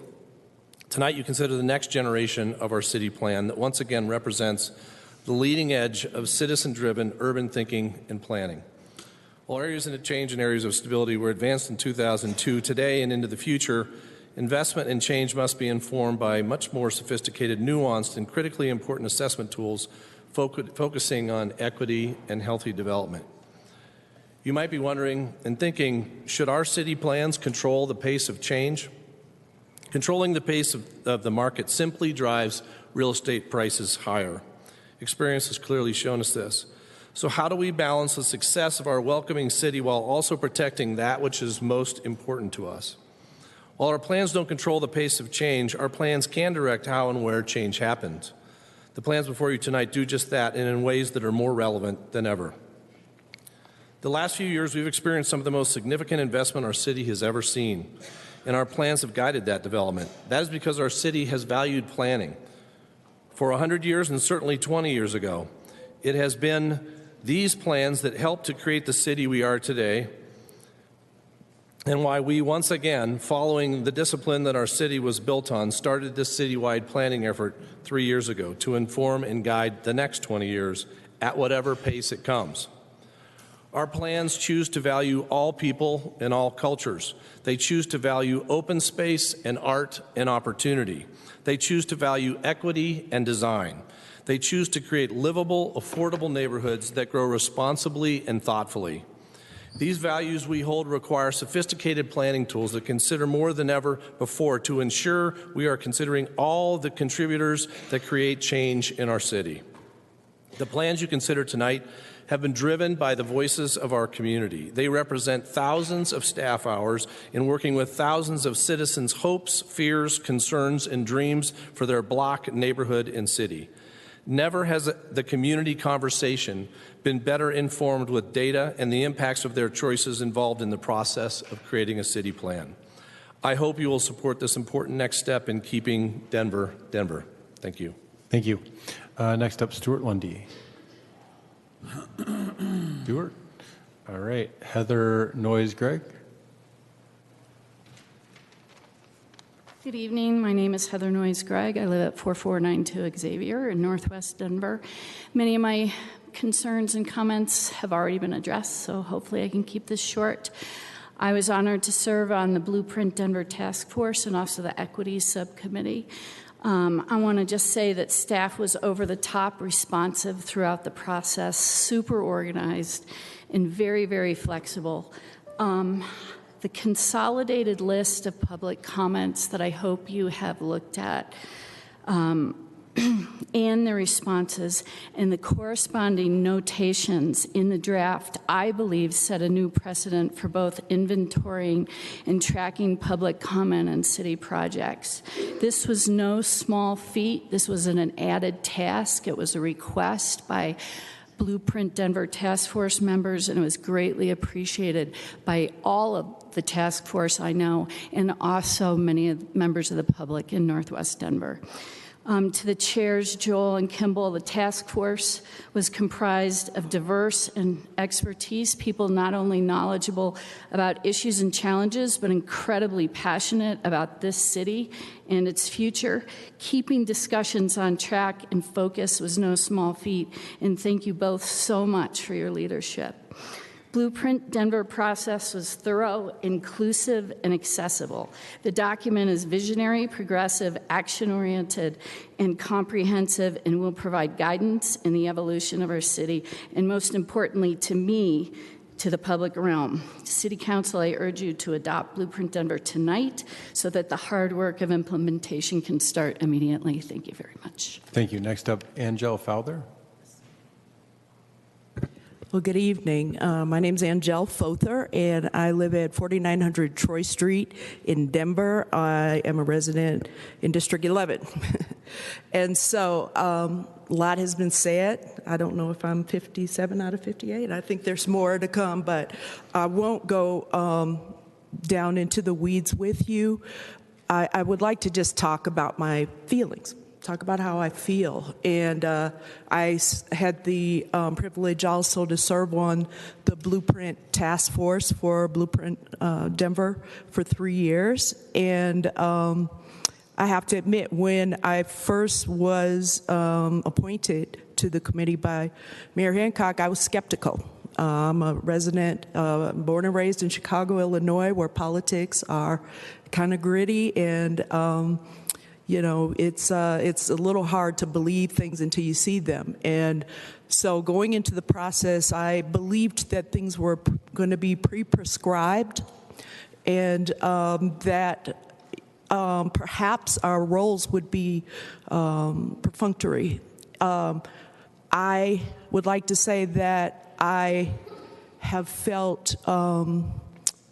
Speaker 17: Tonight, you consider the next generation of our city plan that once again represents the leading edge of citizen-driven urban thinking and planning. While areas of change and areas of stability were advanced in 2002, today and into the future, investment and change must be informed by much more sophisticated, nuanced, and critically important assessment tools focusing on equity and healthy development. You might be wondering and thinking, should our city plans control the pace of change? Controlling the pace of the market simply drives real estate prices higher. Experience has clearly shown us this. So how do we balance the success of our welcoming city while also protecting that which is most important to us? While our plans don't control the pace of change, our plans can direct how and where change happens. The plans before you tonight do just that, and in ways that are more relevant than ever. The last few years, we've experienced some of the most significant investment our city has ever seen, and our plans have guided that development. That is because our city has valued planning. For 100 years, and certainly 20 years ago, it has been these plans that helped to create the city we are today, and why we, once again, following the discipline that our city was built on, started this citywide planning effort 3 years ago to inform and guide the next 20 years at whatever pace it comes. Our plans choose to value all people and all cultures. They choose to value open space and art and opportunity. They choose to value equity and design. They choose to create livable, affordable neighborhoods that grow responsibly and thoughtfully. These values we hold require sophisticated planning tools that consider more than ever before to ensure we are considering all the contributors that create change in our city. The plans you consider tonight have been driven by the voices of our community. They represent thousands of staff hours in working with thousands of citizens' hopes, fears, concerns, and dreams for their block, neighborhood, and city. Never has the community conversation been better informed with data and the impacts of their choices involved in the process of creating a city plan. I hope you will support this important next step in keeping Denver, Denver. Thank you.
Speaker 1: Thank you. Next up, Stuart Lundy. Stuart. All right. Heather Noyes-Gregg.
Speaker 7: Good evening. My name is Heather Noyes-Gregg. I live at 4492 Xavier in Northwest Denver. Many of my concerns and comments have already been addressed, so hopefully I can keep this short. I was honored to serve on the Blueprint Denver Task Force and also the Equity Subcommittee. I want to just say that staff was over the top responsive throughout the process, super organized, and very, very flexible. The consolidated list of public comments that I hope you have looked at and the responses and the corresponding notations in the draft, I believe, set a new precedent for both inventorying and tracking public comment on city projects. This was no small feat. This was an added task. It was a request by Blueprint Denver Task Force members, and it was greatly appreciated by all of the task force I know, and also many of the members of the public in Northwest Denver. To the chairs, Joel and Kimball, the task force was comprised of diverse and expertise, people not only knowledgeable about issues and challenges, but incredibly passionate about this city and its future. Keeping discussions on track and focus was no small feat, and thank you both so much for your leadership. Blueprint Denver process was thorough, inclusive, and accessible. The document is visionary, progressive, action-oriented, and comprehensive, and will provide guidance in the evolution of our city, and most importantly to me, to the public realm. City Council, I urge you to adopt Blueprint Denver tonight so that the hard work of implementation can start immediately. Thank you very much.
Speaker 1: Thank you. Next up, Angelle Fouther.
Speaker 18: Well, good evening. My name is Angelle Fouther, and I live at 4900 Troy Street in Denver. I am a resident in District 11. And so a lot has been said. I don't know if I'm 57 out of 58. I think there's more to come, but I won't go down into the weeds with you. I would like to just talk about my feelings. Talk about how I feel. And I had the privilege also to serve on the Blueprint Task Force for Blueprint Denver for 3 years. And I have to admit, when I first was appointed to the committee by Mayor Hancock, I was skeptical. I'm a resident, born and raised in Chicago, Illinois, where politics are kind of gritty, and you know, it's a little hard to believe things until you see them. And so going into the process, I believed that things were going to be pre-prescribed, and that perhaps our roles would be perfunctory. I would like to say that I have felt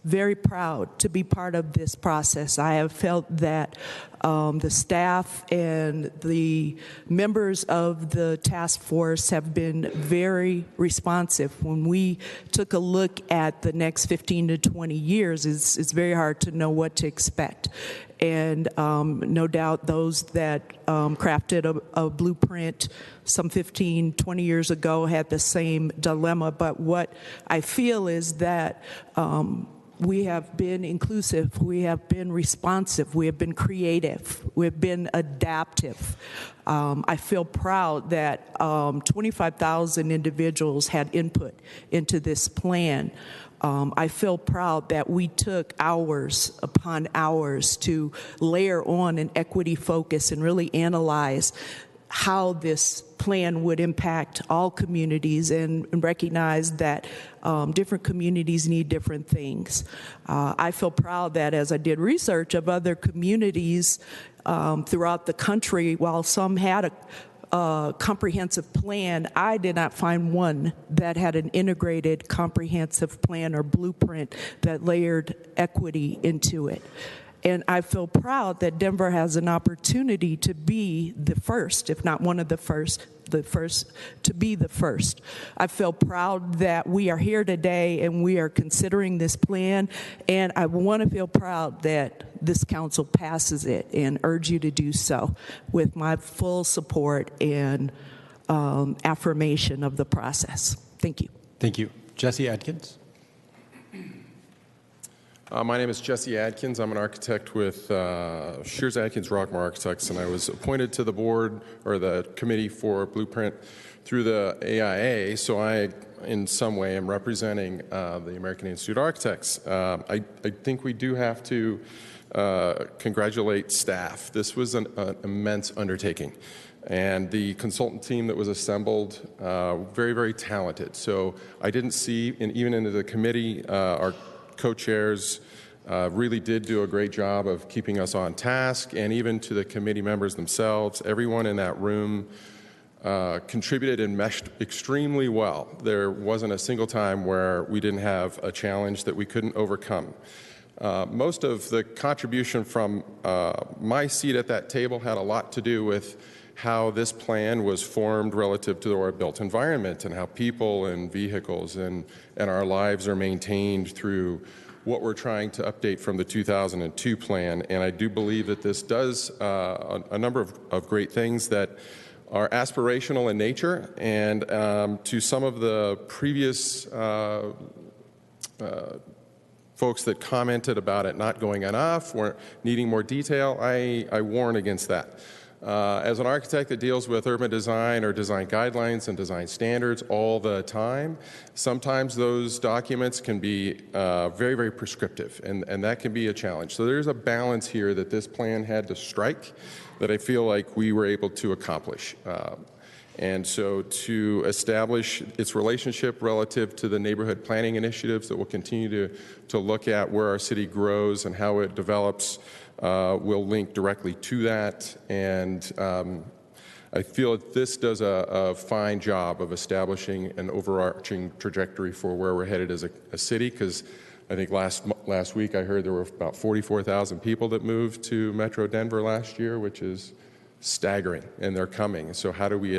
Speaker 18: very proud to be part of this process. I have felt that the staff and the members of the task force have been very responsive. When we took a look at the next 15 to 20 years, it's very hard to know what to expect. And no doubt those that crafted a blueprint some 15, 20 years ago had the same dilemma. But what I feel is that We have been inclusive. We have been responsive. We have been creative. We have been adaptive. I feel proud that 25,000 individuals had input into this plan. I feel proud that we took hours upon hours to layer on an equity focus and really analyze how this plan would impact all communities and recognize that different communities need different things. I feel proud that as I did research of other communities throughout the country, while some had a comprehensive plan, I did not find one that had an integrated comprehensive plan or blueprint that layered equity into it. And I feel proud that Denver has an opportunity to be the first, if not one of the first to be the first. I feel proud that we are here today and we are considering this plan, and I want to feel proud that this council passes it and urge you to do so with my full support and affirmation of the process. Thank you.
Speaker 1: Thank you. Jesse Adkins.
Speaker 19: My name is Jesse Adkins. I'm an architect with Shears Adkins Rockmore Architects, and I was appointed to the board or the committee for Blueprint through the AIA, so I, in some way, am representing the American Institute of Architects. I think we do have to congratulate staff. This was an immense undertaking, and the consultant team that was assembled, very, very talented. So I didn't see, and even into the committee, our co-chairs really did do a great job of keeping us on task, and even to the committee members themselves, everyone in that room contributed and meshed extremely well. There wasn't a single time where we didn't have a challenge that we couldn't overcome. Most of the contribution from my seat at that table had a lot to do with how this plan was formed relative to our built environment and how people and vehicles and our lives are maintained through what we're trying to update from the 2002 plan. And I do believe that this does a number of great things that are aspirational in nature. And to some of the previous folks that commented about it not going enough or needing more detail, I warn against that. As an architect that deals with urban design or design guidelines and design standards all the time, sometimes those documents can be very, very prescriptive, and that can be a challenge. So there's a balance here that this plan had to strike that I feel like we were able to accomplish. And so to establish its relationship relative to the neighborhood planning initiatives that will continue to look at where our city grows and how it develops, will link directly to that. And I feel that this does a fine job of establishing an overarching trajectory for where we're headed as a city, because I think last week I heard there were about 44,000 people that moved to Metro Denver last year, which is staggering, and they're coming. So how do we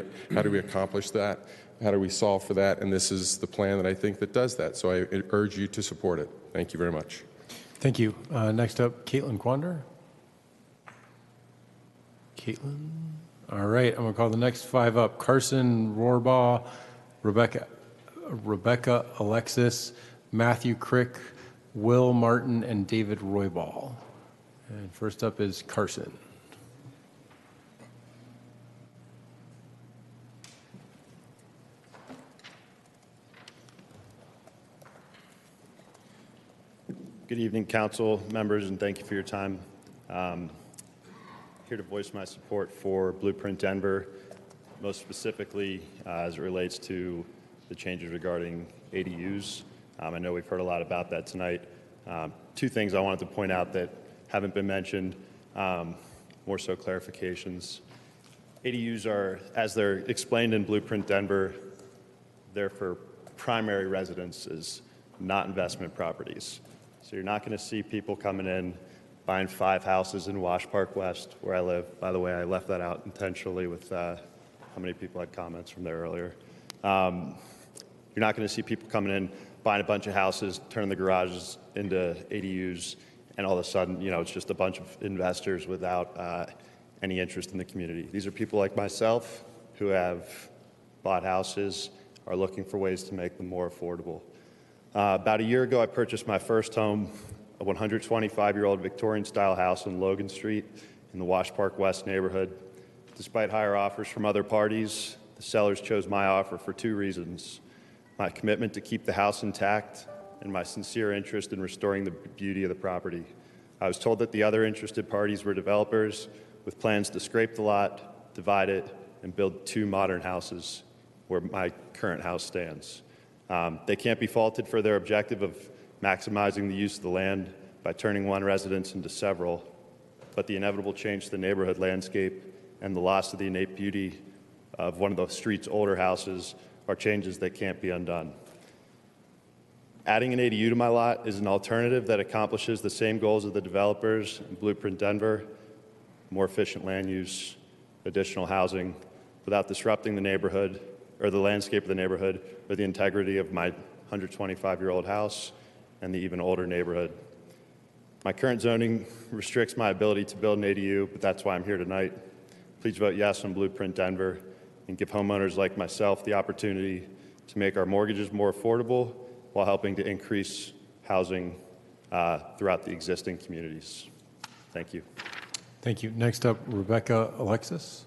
Speaker 19: accomplish that? How do we solve for that? And this is the plan that I think that does that. So I urge you to support it. Thank you very much. Thank you.
Speaker 1: Next up, Caitlin Quander. Caitlin. All right, I'm going to call the next five up. Carson Raybal, Rebecca Alexis, Matthew Crick, Will Martin, and David Roybal. And first up is Carson.
Speaker 20: Good evening, council members, and thank you for your time. Here to voice my support for Blueprint Denver, most specifically as it relates to the changes regarding ADUs. I know we've heard a lot about that tonight. Two things I wanted to point out that haven't been mentioned, more so clarifications. ADUs are, as they're explained in Blueprint Denver, they're for primary residences, not investment properties. So you're not going to see people coming in, buying 5 houses in Wash Park West, where I live. By the way, I left that out intentionally with how many people had comments from there earlier. You're not going to see people coming in, buying a bunch of houses, turning the garages into ADUs, and all of a sudden, it's just a bunch of investors without any interest in the community. These are people like myself who have bought houses, are looking for ways to make them more affordable. About a year ago, I purchased my first home, a 125-year-old Victorian-style house on Logan Street in the Wash Park West neighborhood. Despite higher offers from other parties, the sellers chose my offer for two reasons: my commitment to keep the house intact and my sincere interest in restoring the beauty of the property. I was told that the other interested parties were developers with plans to scrape the lot, divide it, and build two modern houses where my current house stands. They can't be faulted for their objective of maximizing the use of the land by turning one residence into several, but the inevitable change to the neighborhood landscape and the loss of the innate beauty of one of the street's older houses are changes that can't be undone. Adding an ADU to my lot is an alternative that accomplishes the same goals of the developers in Blueprint Denver: more efficient land use, additional housing, without disrupting the neighborhood or the landscape of the neighborhood or the integrity of my 125-year-old house and the even older neighborhood. My current zoning restricts my ability to build an ADU, but that's why I'm here tonight. Please vote yes on Blueprint Denver and give homeowners like myself the opportunity to make our mortgages more affordable while helping to increase housing throughout the existing communities. Thank you.
Speaker 1: Thank you. Next up, Rebecca Alexis.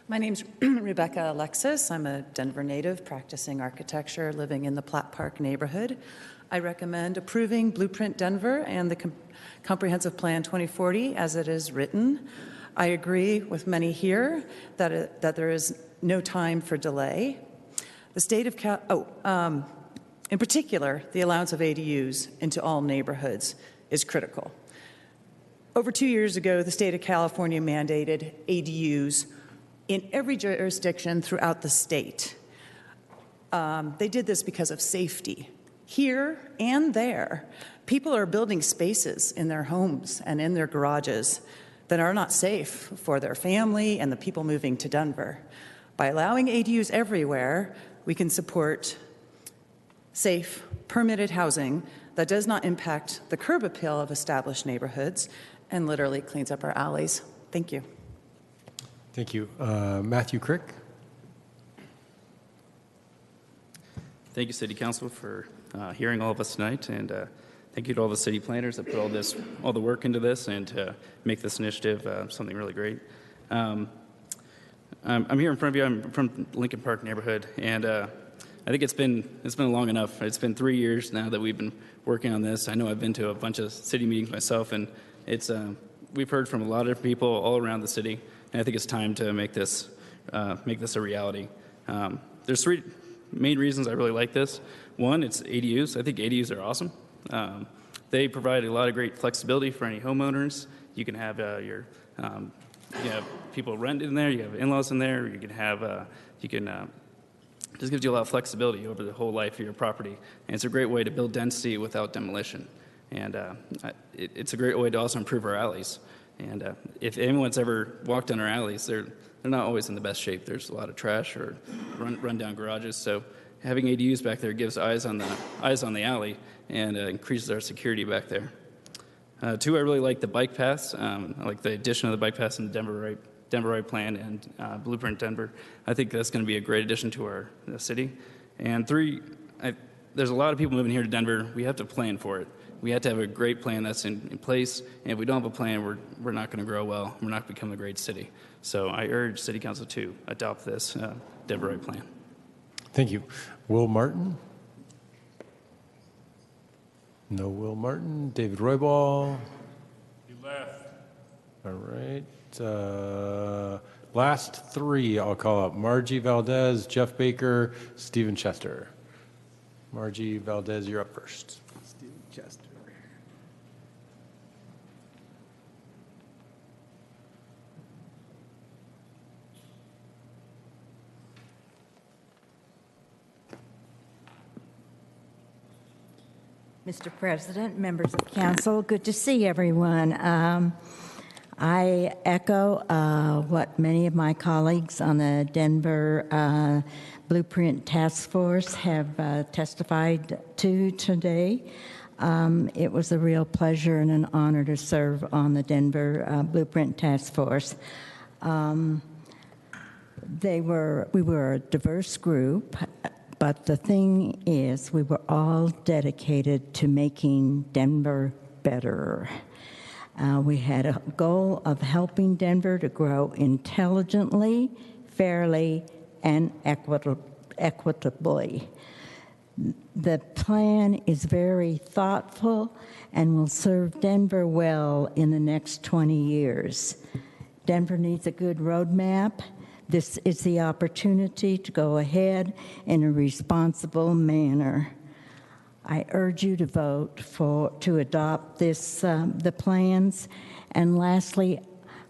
Speaker 21: My name's Rebecca Alexis. I'm a Denver native practicing architecture, living in the Platt Park neighborhood. I recommend approving Blueprint Denver and the Comprehensive Plan 2040 as it is written. I agree with many here that there is no time for delay. The state of in particular, the allowance of ADUs into all neighborhoods is critical. Over 2 years ago, the state of California mandated ADUs in every jurisdiction throughout the state. They did this because of safety. Here and there, people are building spaces in their homes and in their garages that are not safe for their family and the people moving to Denver. By allowing ADUs everywhere, we can support safe, permitted housing that does not impact the curb appeal of established neighborhoods and literally cleans up our alleys. Thank you.
Speaker 1: Thank you. Matthew Crick.
Speaker 22: Thank you, City Council, for hearing all of us tonight, and thank you to all the city planners that put all the work into this and to make this initiative something really great. I'm here in front of you. I'm from Lincoln Park neighborhood, and I think it's been long enough. It's been 3 years now that we've been working on this. I know I've been to a bunch of city meetings myself, and we've heard from a lot of different people all around the city, and I think it's time to make this a reality. There's three main reasons I really like this. One, it's ADUs. I think ADUs are awesome. They provide a lot of great flexibility for any homeowners. You can have you have people rent in there. You have in-laws in there. You can just gives you a lot of flexibility over the whole life of your property. And it's a great way to build density without demolition. And it's a great way to also improve our alleys. And if anyone's ever walked on our alleys, they're not always in the best shape. There's a lot of trash or run-down garages. So having ADUs back there gives eyes on the alley and increases our security back there. Two, I really like the bike paths. I like the addition of the bike paths in the Denver Right Plan and Blueprint Denver. I think that's going to be a great addition to our city. And three, there's a lot of people moving here to Denver. We have to plan for it. We have to have a great plan that's in place. And if we don't have a plan, we're not going to grow well. We're not going to become a great city. So I urge City Council to adopt this Denver Right Plan.
Speaker 1: Thank you. Will Martin? No Will Martin. David Roybal?
Speaker 23: He left.
Speaker 1: All right. Last three I'll call up. Margie Valdez, Jeff Baker, Stephen Chester. Margie Valdez, you're up first.
Speaker 24: Stephen Chester.
Speaker 25: Mr. President, members of council, good to see everyone. I echo what many of my colleagues on the Denver Blueprint Task Force have testified to today. It was a real pleasure and an honor to serve on the Denver Blueprint Task Force. We were a diverse group, But the thing is, we were all dedicated to making Denver better. We had a goal of helping Denver to grow intelligently, fairly, and equitably. The plan is very thoughtful and will serve Denver well in the next 20 years. Denver needs a good roadmap. This is the opportunity to go ahead in a responsible manner. I urge you to vote to adopt the plans. And lastly,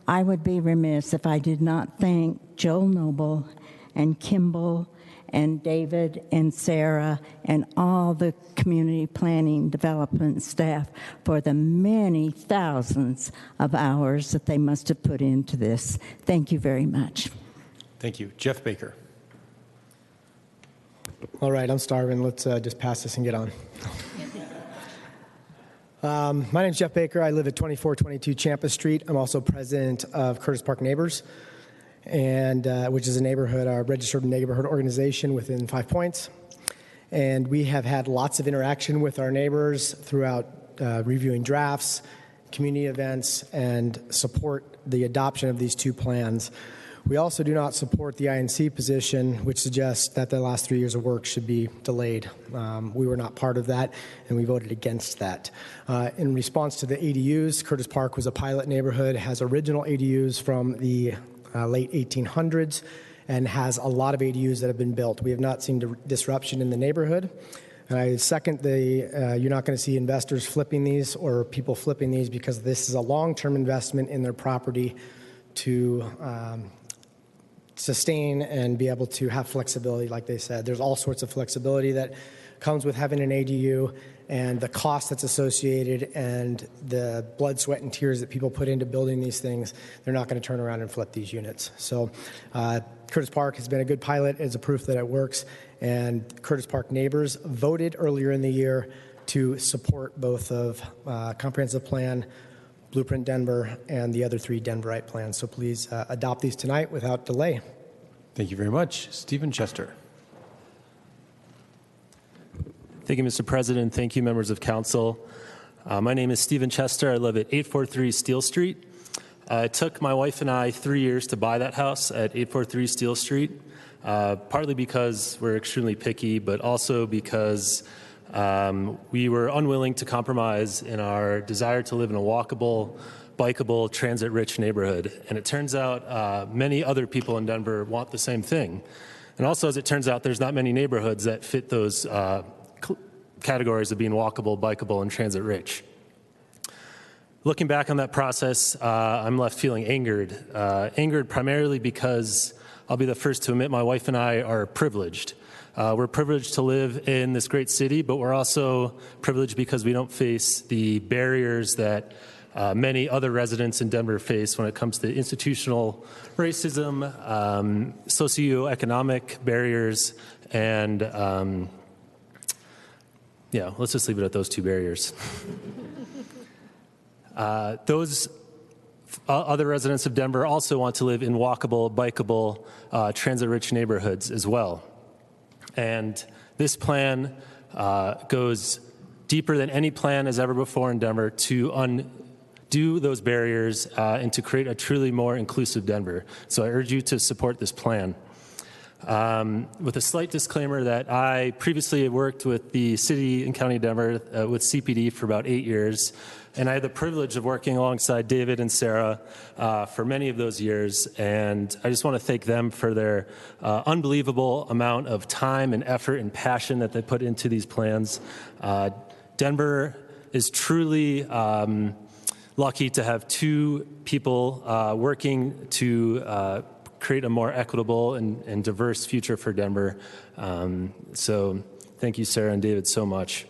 Speaker 25: I would be remiss if I did not thank Joel Noble and Kimball and David and Sarah and all the community planning development staff for the many thousands of hours that they must have put into this. Thank you very much.
Speaker 1: Thank you. Jeff Baker.
Speaker 2: All right, I'm starving. Let's just pass this and get on. My name's Jeff Baker. I live at 2422 Champa Street. I'm also president of Curtis Park Neighbors, and which is a registered neighborhood organization within 5 Points. And we have had lots of interaction with our neighbors throughout reviewing drafts, community events, and support the adoption of these two plans. We also do not support the INC position, which suggests that the last 3 years of work should be delayed. We were not part of that, and we voted against that. In response to the ADUs, Curtis Park was a pilot neighborhood, has original ADUs from the late 1800s, and has a lot of ADUs that have been built. We have not seen disruption in the neighborhood. And I second you're not going to see investors flipping these or people flipping these, because this is a long-term investment in their property to sustain and be able to have flexibility, like they said. There's all sorts of flexibility that comes with having an ADU, and the cost that's associated and the blood, sweat, and tears that people put into building these things, they're not going to turn around and flip these units. So Curtis Park has been a good pilot as a proof that it works, and Curtis Park neighbors voted earlier in the year to support both of Comprehensive Plan, Blueprint Denver, and the other 3 Denverite plans. So please adopt these tonight without delay.
Speaker 1: Thank you very much. Stephen Chester.
Speaker 3: Thank you, Mr. President. Thank you, members of council. My name is Stephen Chester. I live at 843 Steel Street. It took my wife and I 3 years to buy that house at 843 Steel Street, partly because we're extremely picky, but also because we were unwilling to compromise in our desire to live in a walkable, bikeable, transit-rich neighborhood. And it turns out many other people in Denver want the same thing. And also, as it turns out, there's not many neighborhoods that fit those categories of being walkable, bikeable, and transit-rich. Looking back on that process, I'm left feeling angered. Angered primarily because I'll be the first to admit my wife and I are privileged. We're privileged to live in this great city, but we're also privileged because we don't face the barriers that many other residents in Denver face when it comes to institutional racism, socioeconomic barriers, and let's just leave it at those 2 barriers. Those other residents of Denver also want to live in walkable, bikeable, transit-rich neighborhoods as well. And this plan goes deeper than any plan has ever before in Denver to undo those barriers and to create a truly more inclusive Denver. So I urge you to support this plan. With a slight disclaimer that I previously worked with the city and county of Denver with CPD for about 8 years, and I had the privilege of working alongside David and Sarah for many of those years, and I just want to thank them for their unbelievable amount of time and effort and passion that they put into these plans. Denver is truly lucky to have 2 people working to create a more equitable and diverse future for Denver. So thank you, Sarah and David, so much.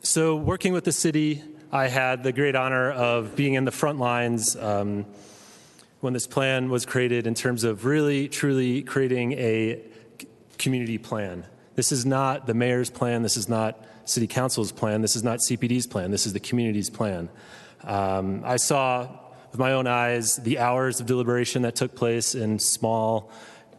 Speaker 3: So working with the city, I had the great honor of being in the front lines when this plan was created in terms of really, truly creating a community plan. This is not the mayor's plan. This is not city council's plan. This is not CPD's plan. This is the community's plan. I saw with my own eyes the hours of deliberation that took place in small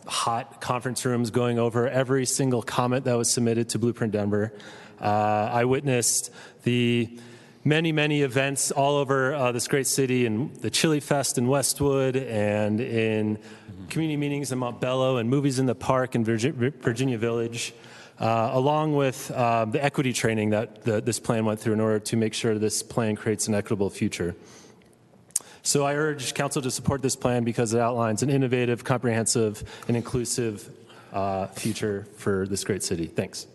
Speaker 3: hot conference rooms going over every single comment that was submitted to Blueprint Denver. I witnessed the many events all over this great city, and the Chili Fest in Westwood, and in community meetings in Montbello, and movies in the park in Virginia Village, along with the equity training that this plan went through in order to make sure this plan creates an equitable future. So I urge council to support this plan because it outlines an innovative, comprehensive, and inclusive future for this great city. Thanks.